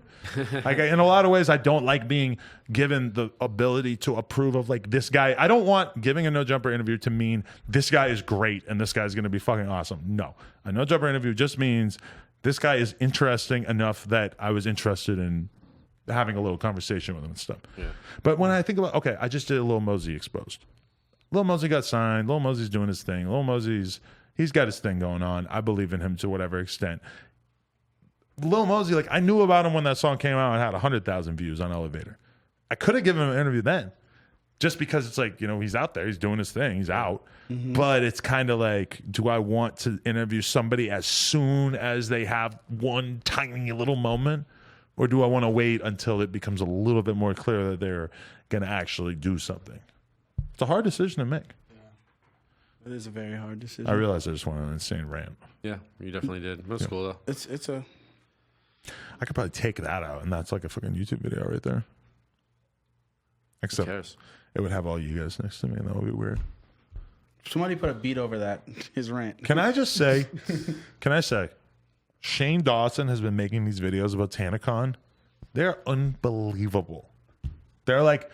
Like, in a lot of ways, I don't like being given the ability to approve of, like, this guy. I don't want giving a No Jumper interview to mean this guy is great and this guy's going to be fucking awesome. No. A No Jumper interview just means this guy is interesting enough that I was interested in having a little conversation with him and stuff. Yeah. But when I think about, okay, I just did a Lil Mosey exposed. Lil Mosey got signed. Lil Mosey's doing his thing. Lil Mosey's, he's got his thing going on. I believe in him to whatever extent. Lil Mosey, like, I knew about him when that song came out and had 100,000 views on Elevator. I could have given him an interview then, just because it's like, you know, he's out there, he's doing his thing, he's out. Mm-hmm. But it's kind of like, do I want to interview somebody as soon as they have one tiny little moment? Or do I want to wait until it becomes a little bit more clear that they're going to actually do something? It's a hard decision to make. It is a very hard decision. I realized I just went on an insane rant. Yeah, you definitely did. It was cool, though. It's a. I could probably take that out, and that's like a fucking YouTube video right there. Except Who cares? it would have all you guys next to me, and that would be weird. Somebody put a beat over that, his rant. Can I just say, Shane Dawson has been making these videos about Tanacon. They're unbelievable. They're like,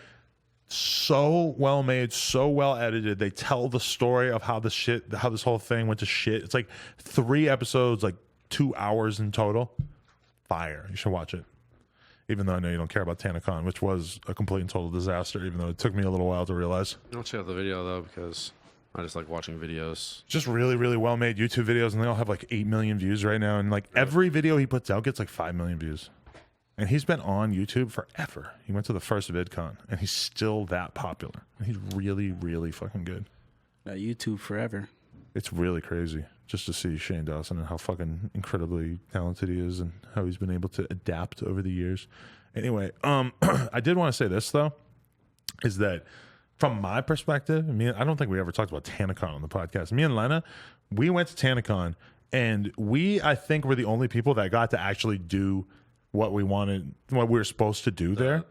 so well made, so well edited. They tell the story of how this whole thing went to shit. It's like 3 episodes, like 2 hours in total. Fire. You should watch it. Even though I know you don't care about Tanacon, which was a complete and total disaster, even though it took me a little while to realize. I'll check out the video though because I just like watching videos. Just really, really well made YouTube videos, and they all have like 8 million views right now. And like every video he puts out gets like 5 million views. And he's been on YouTube forever. He went to the first VidCon, and he's still that popular. And he's really, really fucking good. YouTube forever. It's really crazy just to see Shane Dawson and how fucking incredibly talented he is and how he's been able to adapt over the years. Anyway, I did want to say this, though, is that from my perspective, I don't think we ever talked about Tanacon on the podcast. Me and Lena, we went to Tanacon, and I think, were the only people that got to actually do what we wanted, what we were supposed to do there.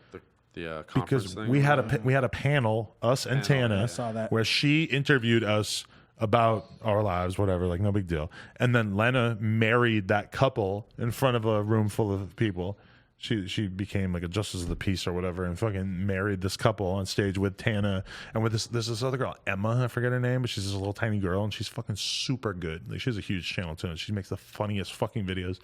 The conference because thing. we had a panel, us and Tana, I saw that. where she interviewed us about our lives, whatever, like no big deal. And then Lena married that couple in front of a room full of people. She became like a justice of the peace or whatever, and fucking married this couple on stage with Tana and with this other girl, Emma. I forget her name, but she's this little tiny girl, and she's fucking super good. Like, she has a huge channel too, and she makes the funniest fucking videos.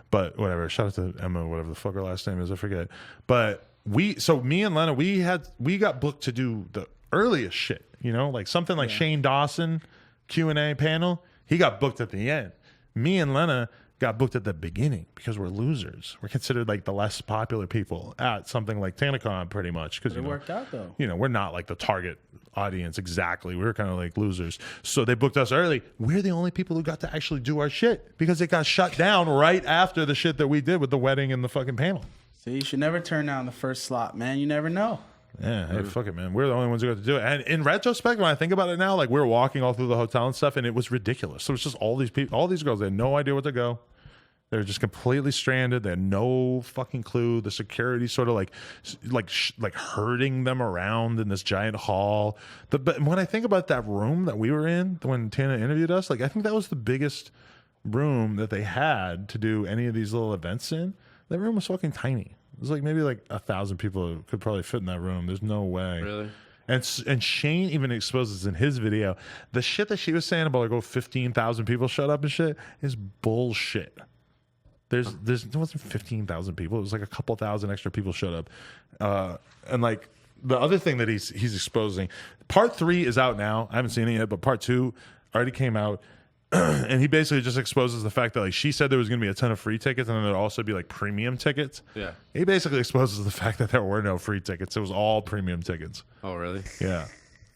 But whatever, shout out to Emma, whatever the fuck her last name is, I forget. But me and Lena, we got booked to do the earliest shit, like something like Shane Dawson Q&A panel. He got booked at the end. Me and Lena got booked at the beginning because we're losers. We're considered like the less popular people at something like Tanacon, pretty much. Because It worked out though. We're not like the target audience exactly. We were kind of like losers. So they booked us early. We're the only people who got to actually do our shit because it got shut down right after the shit that we did with the wedding and the fucking panel. See, you should never turn down the first slot, man. You never know. Yeah, hey, fuck it, man. We're the only ones who got to do it. And in retrospect, when I think about it now, like, we were walking all through the hotel and stuff, and it was ridiculous. So it's just all these people, all these girls, they had no idea where to go. They were just completely stranded. They had no fucking clue. The security sort of like herding them around in this giant hall. But when I think about that room that we were in when Tana interviewed us, like, I think that was the biggest room that they had to do any of these little events in. That room was fucking tiny. It was like maybe like 1,000 people could probably fit in that room. There's no way. Really? And Shane even exposes in his video the shit that she was saying about like 15,000 people shut up and shit is bullshit. There wasn't 15,000 people. It was like a couple thousand extra people showed up. And like the other thing that he's exposing, part 3 is out now. I haven't seen it yet, but part 2 already came out. And he basically just exposes the fact that like she said there was going to be a ton of free tickets and then there'd also be like premium tickets. Yeah. He basically exposes the fact that there were no free tickets. It was all premium tickets. Oh, really? Yeah.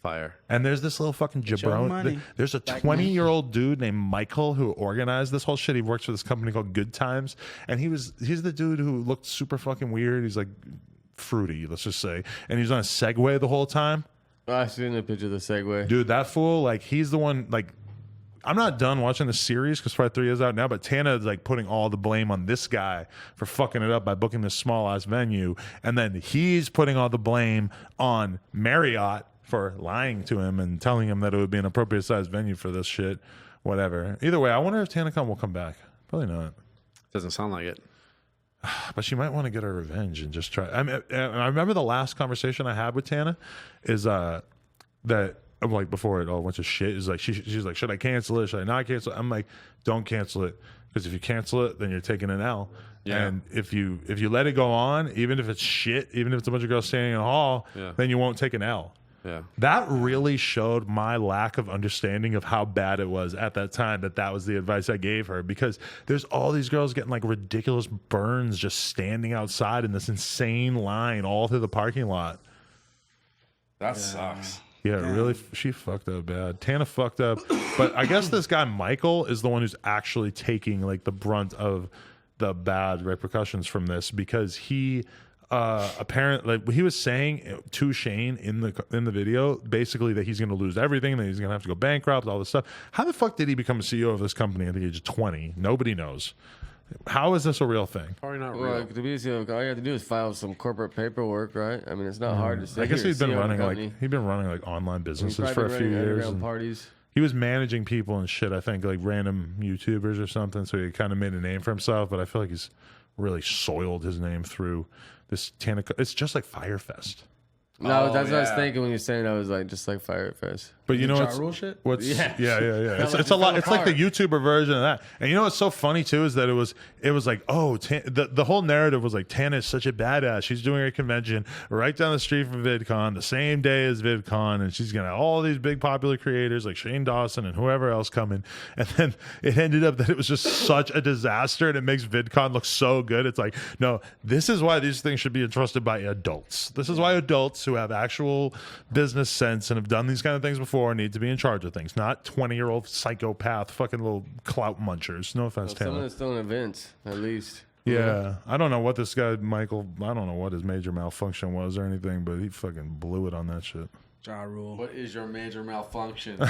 Fire. And there's this little fucking jabroni. There's a 20-year-old dude named Michael who organized this whole shit. He works for this company called Good Times. And he's the dude who looked super fucking weird. He's like fruity, let's just say. And he's on a Segway the whole time. I seen the picture of the Segway. Dude, that fool, like, he's the one, like, I'm not done watching the series because part 3 is out now, but Tana is like putting all the blame on this guy for fucking it up by booking this small ass venue. And then he's putting all the blame on Marriott for lying to him and telling him that it would be an appropriate sized venue for this shit. Whatever. Either way, I wonder if Tanacon will come back. Probably not. Doesn't sound like it. But she might want to get her revenge and just try. I mean, I remember the last conversation I had with Tana is that, like, before it all went to shit, is like she's like, should I cancel it? Should I not cancel it? I'm like, don't cancel it, because if you cancel it, then you're taking an L. Yeah. And if you let it go on, even if it's shit, even if it's a bunch of girls standing in a hall, then you won't take an L. Yeah. That really showed my lack of understanding of how bad it was at that time that was the advice I gave her, because there's all these girls getting like ridiculous burns just standing outside in this insane line all through the parking lot. That sucks. Yeah, really, she fucked up bad. Tana fucked up. But I guess this guy, Michael, is the one who's actually taking like the brunt of the bad repercussions from this, because he apparently, like, he was saying to Shane in the video basically that he's going to lose everything, that he's going to have to go bankrupt, all this stuff. How the fuck did he become a CEO of this company at the age of 20? Nobody knows. How is this a real thing? Probably not Well, real. to be CEO, all you have to do is file some corporate paperwork, right? I mean, it's not hard to say. I guess you're he's been CEO of a running company. online He's businesses probably for a been few running years. underground and parties. he was managing people and shit, I think, like random YouTubers or something. So he kind of made a name for himself. But I feel like he's really soiled his name through this Tanacon. It's just like Firefest. No, that's what I was yeah. thinking when you're saying. I was like, just like Fire Fest. But you know Ja what's Rule shit? yeah. It's like a it lot. fell It's like the apart. YouTuber version of that. And you know what's so funny too is that it was like, oh, the whole narrative was like Tana is such a badass. She's doing her convention right down the street from VidCon, the same day as VidCon, and she's gonna have all these big popular creators like Shane Dawson and whoever else coming. And then it ended up that it was just such a disaster, and it makes VidCon look so good. It's like, no, this is why these things should be entrusted by adults. This is why adults who have actual business sense and have done these kind of things before need to be in charge of things, not 20-year-old psychopath fucking little clout munchers. No offense, Someone Taylor. that's still in events, at least. Yeah, I don't know what this guy Michael. I don't know what his major malfunction was or anything, but he fucking blew it on that shit. Ja Rule. What is your major malfunction? When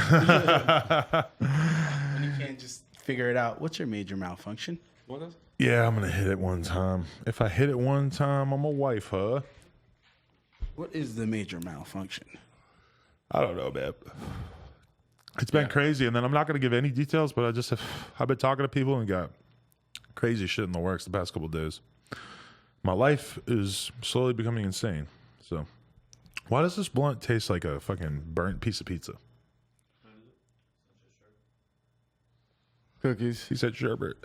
you can't just figure it out. What's your major malfunction? What is? Yeah, I'm gonna hit it one time. If I hit it one time, I'm a wife, huh? What is the major malfunction? I don't know, man. It's been crazy, and then I'm not gonna give any details, but I've been talking to people and got crazy shit in the works the past couple of days. My life is slowly becoming insane. So, why does this blunt taste like a fucking burnt piece of pizza? Cookies. He said sherbet.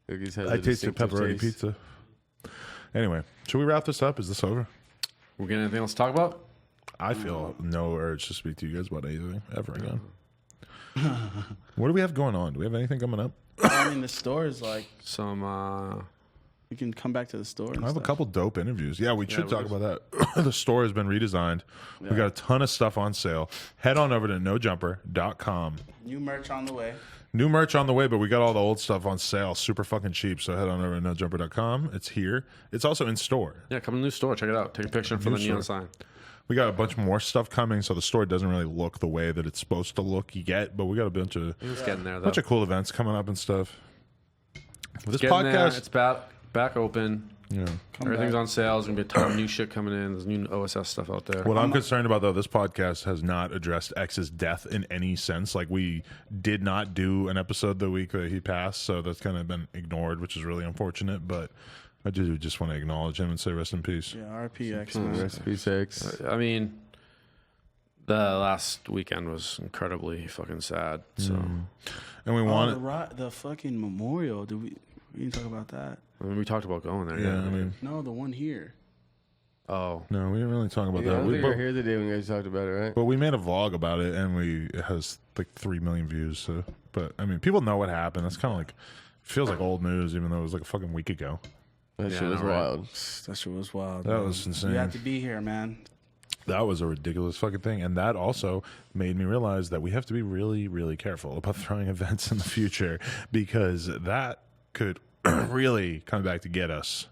Cookies has I a tasted distinctive pepperoni taste. pizza. Anyway, should we wrap this up? Is this over? We got anything else to talk about? I feel no urge to speak to you guys about anything ever again. What do we have going on? Do we have anything coming up? I mean, the store is like, Some we can come back to the store. And I have a stuff. couple dope interviews. Yeah, we should we talk do. about that. The store has been redesigned. We got a ton of stuff on sale. Head on over to nojumper.com. New merch on the way. New merch on the way, but we got all the old stuff on sale, super fucking cheap. So head on over to nojumper.com. It's here. It's also in store. yeah, come to the new store. Check it out. Take a picture for the New neon store. sign. We got a bunch more stuff coming, so the store doesn't really look the way that it's supposed to look yet. But we got a bunch of It's getting there though. bunch of cool events coming up and stuff. This Getting there. podcast, It's back open. yeah. Everything's on sale. There's gonna be a ton of new shit coming in. There's new OSS stuff out there. What I'm concerned about, though, this podcast has not addressed X's death in any sense. Like, we did not do an episode the week that he passed, so that's kind of been ignored, which is really unfortunate. But I do just want to acknowledge him and say rest in peace. Yeah, RPX. Man. Recipe sex. I mean, the last weekend was incredibly fucking sad. So And we Oh, want the fucking memorial. We didn't talk about that. I mean, we talked about going there. yeah, I mean, No, the one here. Oh, no, we didn't really talk about I that. don't think you But, were here the day when you guys talked about it, right? but we made a vlog about it, and it has like 3 million views. So, but I mean, people know what happened. That's kind of like, feels like old news, even though it was like a fucking week ago. That Yeah, shit I was know, right? wild. That shit was wild. That man. was insane. You had to be here, man. That was a ridiculous fucking thing. And that also made me realize that we have to be really, really careful about throwing events in the future, because that could really come back to get us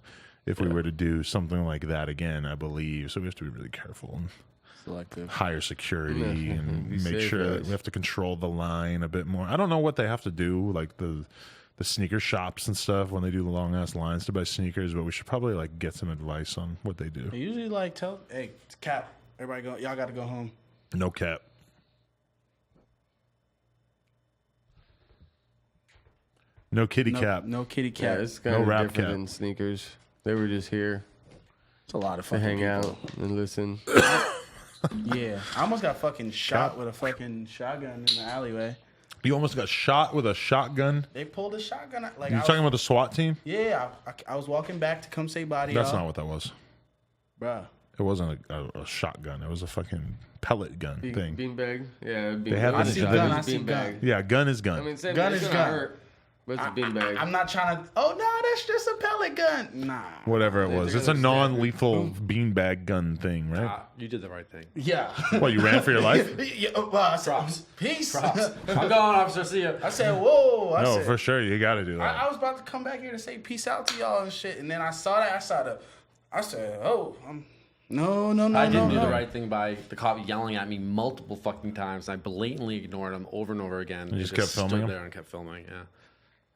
if we were to do something like that again, I believe. So we have to be really careful and Selective. higher security and Be make safe, sure that guys. we have to control the line a bit more. I don't know what they have to do, like the sneaker shops and stuff, when they do the long ass lines to buy sneakers, but we should probably like get some advice on what they do. They usually like tell, hey, it's cap. Everybody go. Y'all got to go home. No cap. No kitty cap. No kitty Yeah, cap. it's kind of rap different cap. than sneakers. They were just here It's a lot of to fucking hang people. out and listen. Yeah, I almost got fucking shot with a fucking shotgun in the alleyway. You almost got shot with a shotgun. They pulled a shotgun. Like You I was, talking about the SWAT team? yeah, I was walking back to come say bye to That's y'all. not what that was. Bruh. It wasn't a shotgun. It was a fucking pellet gun thing. Beanbag. Yeah, beanbag. They had I the- see they- gun. they- I see gun. beanbag. Yeah, gun is gun. I mean, same Gun gun is is gun. hurt, but it's a beanbag. I'm not trying to. Oh no, that's just a pellet gun. Nah. Whatever it was. they're It's a gonna non-lethal beanbag gun thing, right? you did the right thing. Yeah. What, you ran for your life? Yeah, well, I said, Props. Peace. I'm going, officer. See ya. I said, whoa. I No, said, for sure. You got to do I that. was about to come back here to say peace out to y'all and shit, and then I saw that. I said, oh, no. I didn't do no. the right thing by the cop yelling at me multiple fucking times. I blatantly ignored him over and over again. You just They kept filming stood him? there and kept filming.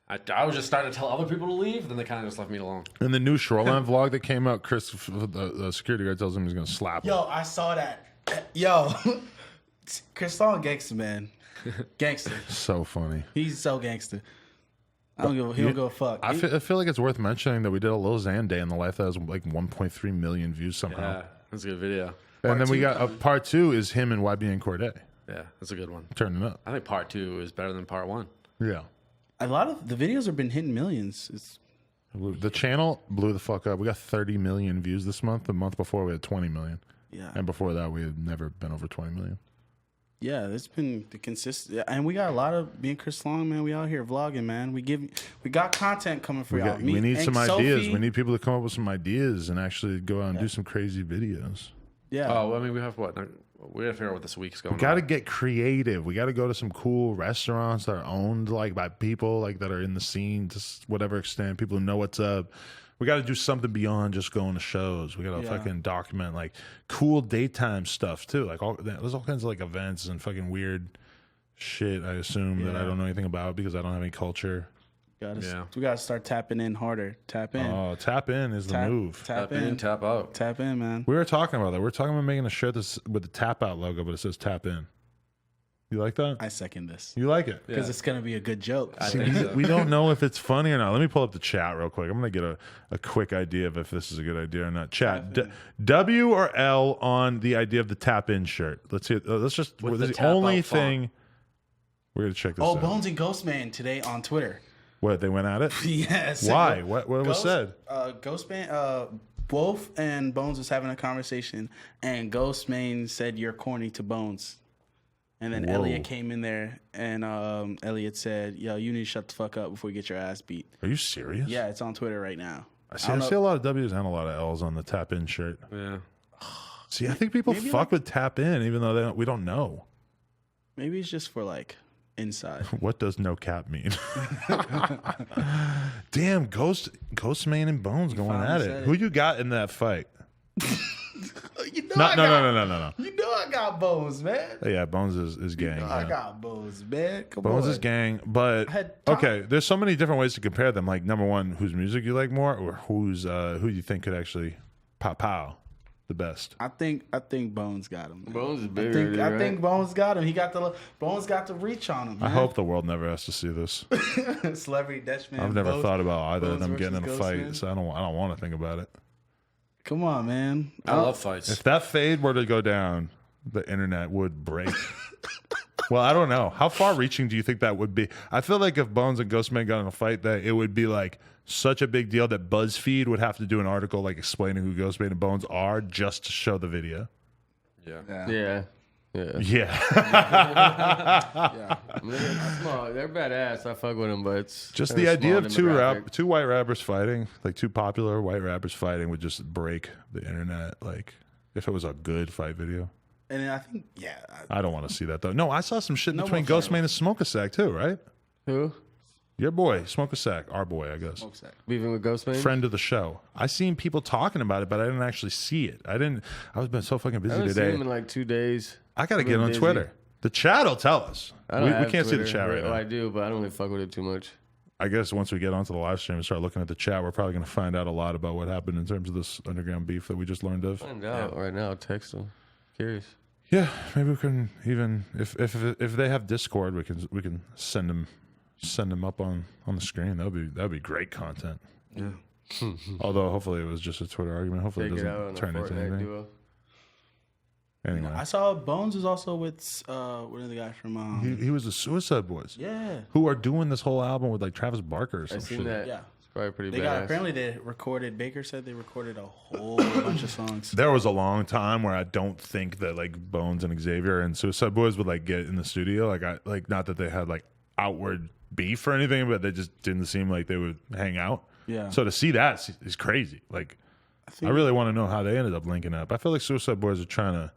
Yeah, I was just starting to tell other people to leave. Then they kind of just left me alone. In the new Shoreline vlog that came out, Chris, the security guard, tells him he's going to slap him. Yo, I saw that. Yo, Chris Song gangster, man. Gangster. So funny. He's so gangster. He don't give a fuck. I feel like it's worth mentioning that we did a Lil Xan Day in the life that has like 1.3 million views somehow. Yeah, That's a good video. And then we two got coming. part 2 is him and YBN Cordae Yeah, that's a good one. turning up. I think part 2 is better than part 1. Yeah. A lot of the videos have been hitting millions. It's The channel blew the fuck up. We got 30 million views this month. The month before we had 20 million. yeah, And before that we had never been over 20 million. yeah. It's been the consistent, and we got a lot of me and Chris Long, man. We out here vlogging, man. We got content coming for y'all. We need and some ideas. Sophie, We need people to come up with some ideas and actually go out and do some crazy videos. Yeah. Oh, I mean, we have what? We got to figure out what this week's going We got to on. get creative. We got to go to some cool restaurants that are owned like by people like that are in the scene to whatever extent. People who know what's up. We got to do something beyond just going to shows. We got to fucking document like cool daytime stuff too. Like there's all kinds of like events and fucking weird shit. I assume that I don't know anything about because I don't have any culture. We gotta start tapping in harder. Tap in. Oh, tap in is the move. Tap Tap in, tap out. Tap in, man. We were talking about that. We were talking about making a shirt that's with the tap out logo, but it says tap in. You like that? I second this You like it? because it's gonna be a good joke. I think so. We don't know if it's funny or not. Let me pull up the chat real quick. I'm gonna get a quick idea of if this is a good idea or not. Chat W or L on the idea of the tap in shirt. Let's see. Let's just. With This the is the tap only out thing. font. We're gonna check this Oh, out. Bones and Ghostman today on Twitter. What they went at it? Yes. Why? What was said? Ghostman. Wolf and Bones was having a conversation, and Ghostman said, "You're corny" to Bones. And then Whoa. Elliot came in there, and Elliot said, "Yo, you need to shut the fuck up before you get your ass beat." Are you serious? Yeah, it's on Twitter right now. I see a lot of W's and a lot of L's on the tap in shirt. Yeah. See, I think people Maybe fuck with tap in even though we don't know. Maybe it's just for like inside. What does no cap mean? Damn, Ghostman and Bones going finally at said it. it. Who you got in that fight? You know, No. You know I got Bones, man. Yeah, Bones is gang. I yeah. got Bones, man. Come Bones on. is gang, but had Tom- okay. There's so many different ways to compare them. Like number one, whose music you like more, or who you think could actually pow the best. I think Bones got him. Man. Bones is bigger. I think Bones got him. Bones got the reach on him. Man. I hope the world never has to see this. Celebrity Dutchman. I've never Bones- thought about either of Bones them getting in a versus fight, Ghostman. so I don't want to think about it. Come on, man. I love fights. If that fade were to go down, the internet would break. Well, I don't know. How far reaching do you think that would be? I feel like if Bones and Ghostman got in a fight, that it would be like such a big deal that BuzzFeed would have to do an article like explaining who Ghostman and Bones are just to show the video. Yeah. Yeah. Yeah. I mean, they're small. They're badass. I fuck with them, but it's Just kinda the idea small of demographic. two white rappers fighting, like two popular white rappers fighting, would just break the internet. Like if it was a good fight video. And then I think, I don't want to see that though. No, I saw some shit No between more Ghostman and Smoke a Sack too, right? Who? Your boy, Smoke a Sack, our boy, I guess. Beefing with Ghostman? Friend of the show. I seen people talking about it, but I didn't actually see it. I was been so fucking I busy haven't seen today. him in like 2 days. I gotta I've get been on busy. Twitter. The chat will tell us. I We don't have can't see Twitter. the chat right Well, now. I do, but I don't really fuck with it too much. I guess once we get onto the live stream and start looking at the chat, we're probably gonna find out a lot about what happened in terms of this underground beef that we just learned of. Find out right now. Text him. Curious. Yeah, maybe we can even if they have Discord, we can send them up on the screen. That'd be great content. Yeah. Although hopefully it was just a Twitter argument. Hopefully Take it it out on doesn't a turn into Fortnite anything. duo. Anyway, I saw Bones is also with one of the guys from he was the Suicide Boys. yeah. Who are doing this whole album with like Travis Barker or I some seen shit. that. Yeah. It's probably pretty They badass. apparently they recorded. Baker said they recorded a whole bunch of songs. There was a long time where I don't think that like Bones and Xavier and Suicide Boys would like get in the studio. Like not that they had like outward beef or anything, but they just didn't seem like they would hang out. Yeah. So to see that is crazy. Like I really want to know how they ended up linking up. I feel like Suicide Boys are trying to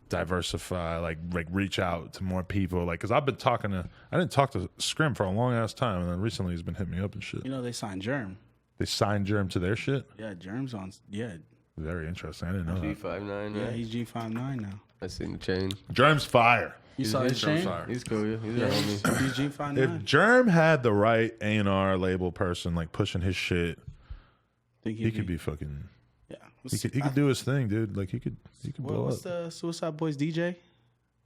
diversify, like reach out to more people. Like, cause I didn't talk to Scrim for a long ass time, and then recently he's been hitting me up and shit. You know they signed Germ. They signed Germ to their shit. Yeah, Germ's on. Yeah, Very interesting. I didn't know that. G59. yeah, he's G59 now. I seen the chain. Germ's fire. You saw his chain? He's cool. Yeah. He's Yeah, a he's homie. he's G59. If Germ had the right A&R label person like pushing his shit, Think he could be fucking. Yeah. He could do his thing, dude. Like he could blow What's up. the Suicide Boys DJ?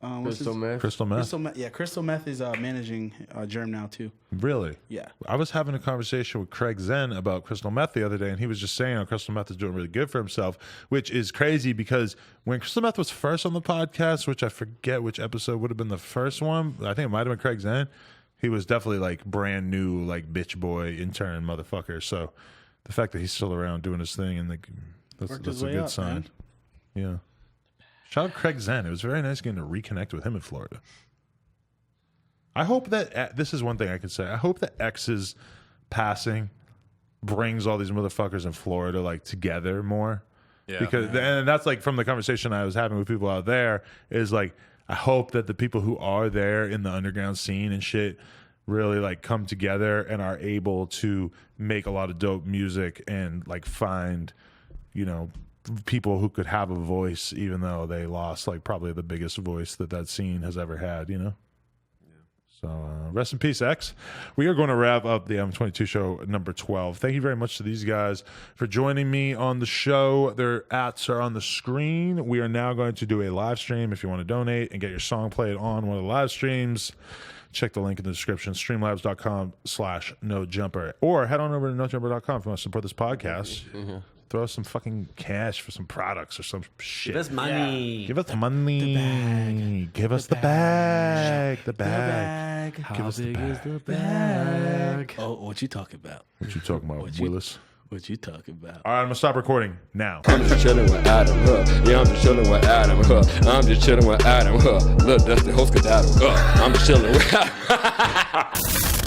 Crystal meth. Crystal Meth. Crystal Meth is managing Germ now too. Really? Yeah. I was having a conversation with Craig Zen about Crystal Meth the other day, and he was just saying how Crystal Meth is doing really good for himself, which is crazy because when Crystal Meth was first on the podcast, which I forget which episode would have been the first one, I think it might have been Craig Zen, he was definitely like brand new, like bitch boy intern motherfucker. So the fact that he's still around doing his thing, and like that's a good sign. Man. Yeah. Shout out Craig Zen. It was very nice getting to reconnect with him in Florida. I hope that this is one thing I can say. I hope that X's passing brings all these motherfuckers in Florida like together more. Yeah, because and that's like from the conversation I was having with people out there is like I hope that the people who are there in the underground scene and shit really like come together and are able to make a lot of dope music and like find, you know, people who could have a voice even though they lost like probably the biggest voice that scene has ever had, you know? So rest in peace, X. We are going to wrap up the Adam22 show number 12. Thank you very much to these guys for joining me on the show. Their ats are on the screen. We are now going to do a live stream. If you want to donate and get your song played on one of the live streams, check the link in the description, streamlabs.com/nojumper. Or head on over to nojumper.com if you want to support this podcast. Mm-hmm. Throw us some fucking cash for some products or some shit. Give us money. Give us the money. The bag. Give us the bag. The bag. How big is the bag? Oh, what you talking about? What you talking about, Willis? What you talking about? All right, I'm gonna stop recording now. I'm just chilling with Adam, yeah, I'm just chilling with Adam, I'm just chilling with Adam, Lil Dusty Xxxtentacion, I'm just chilling with Adam.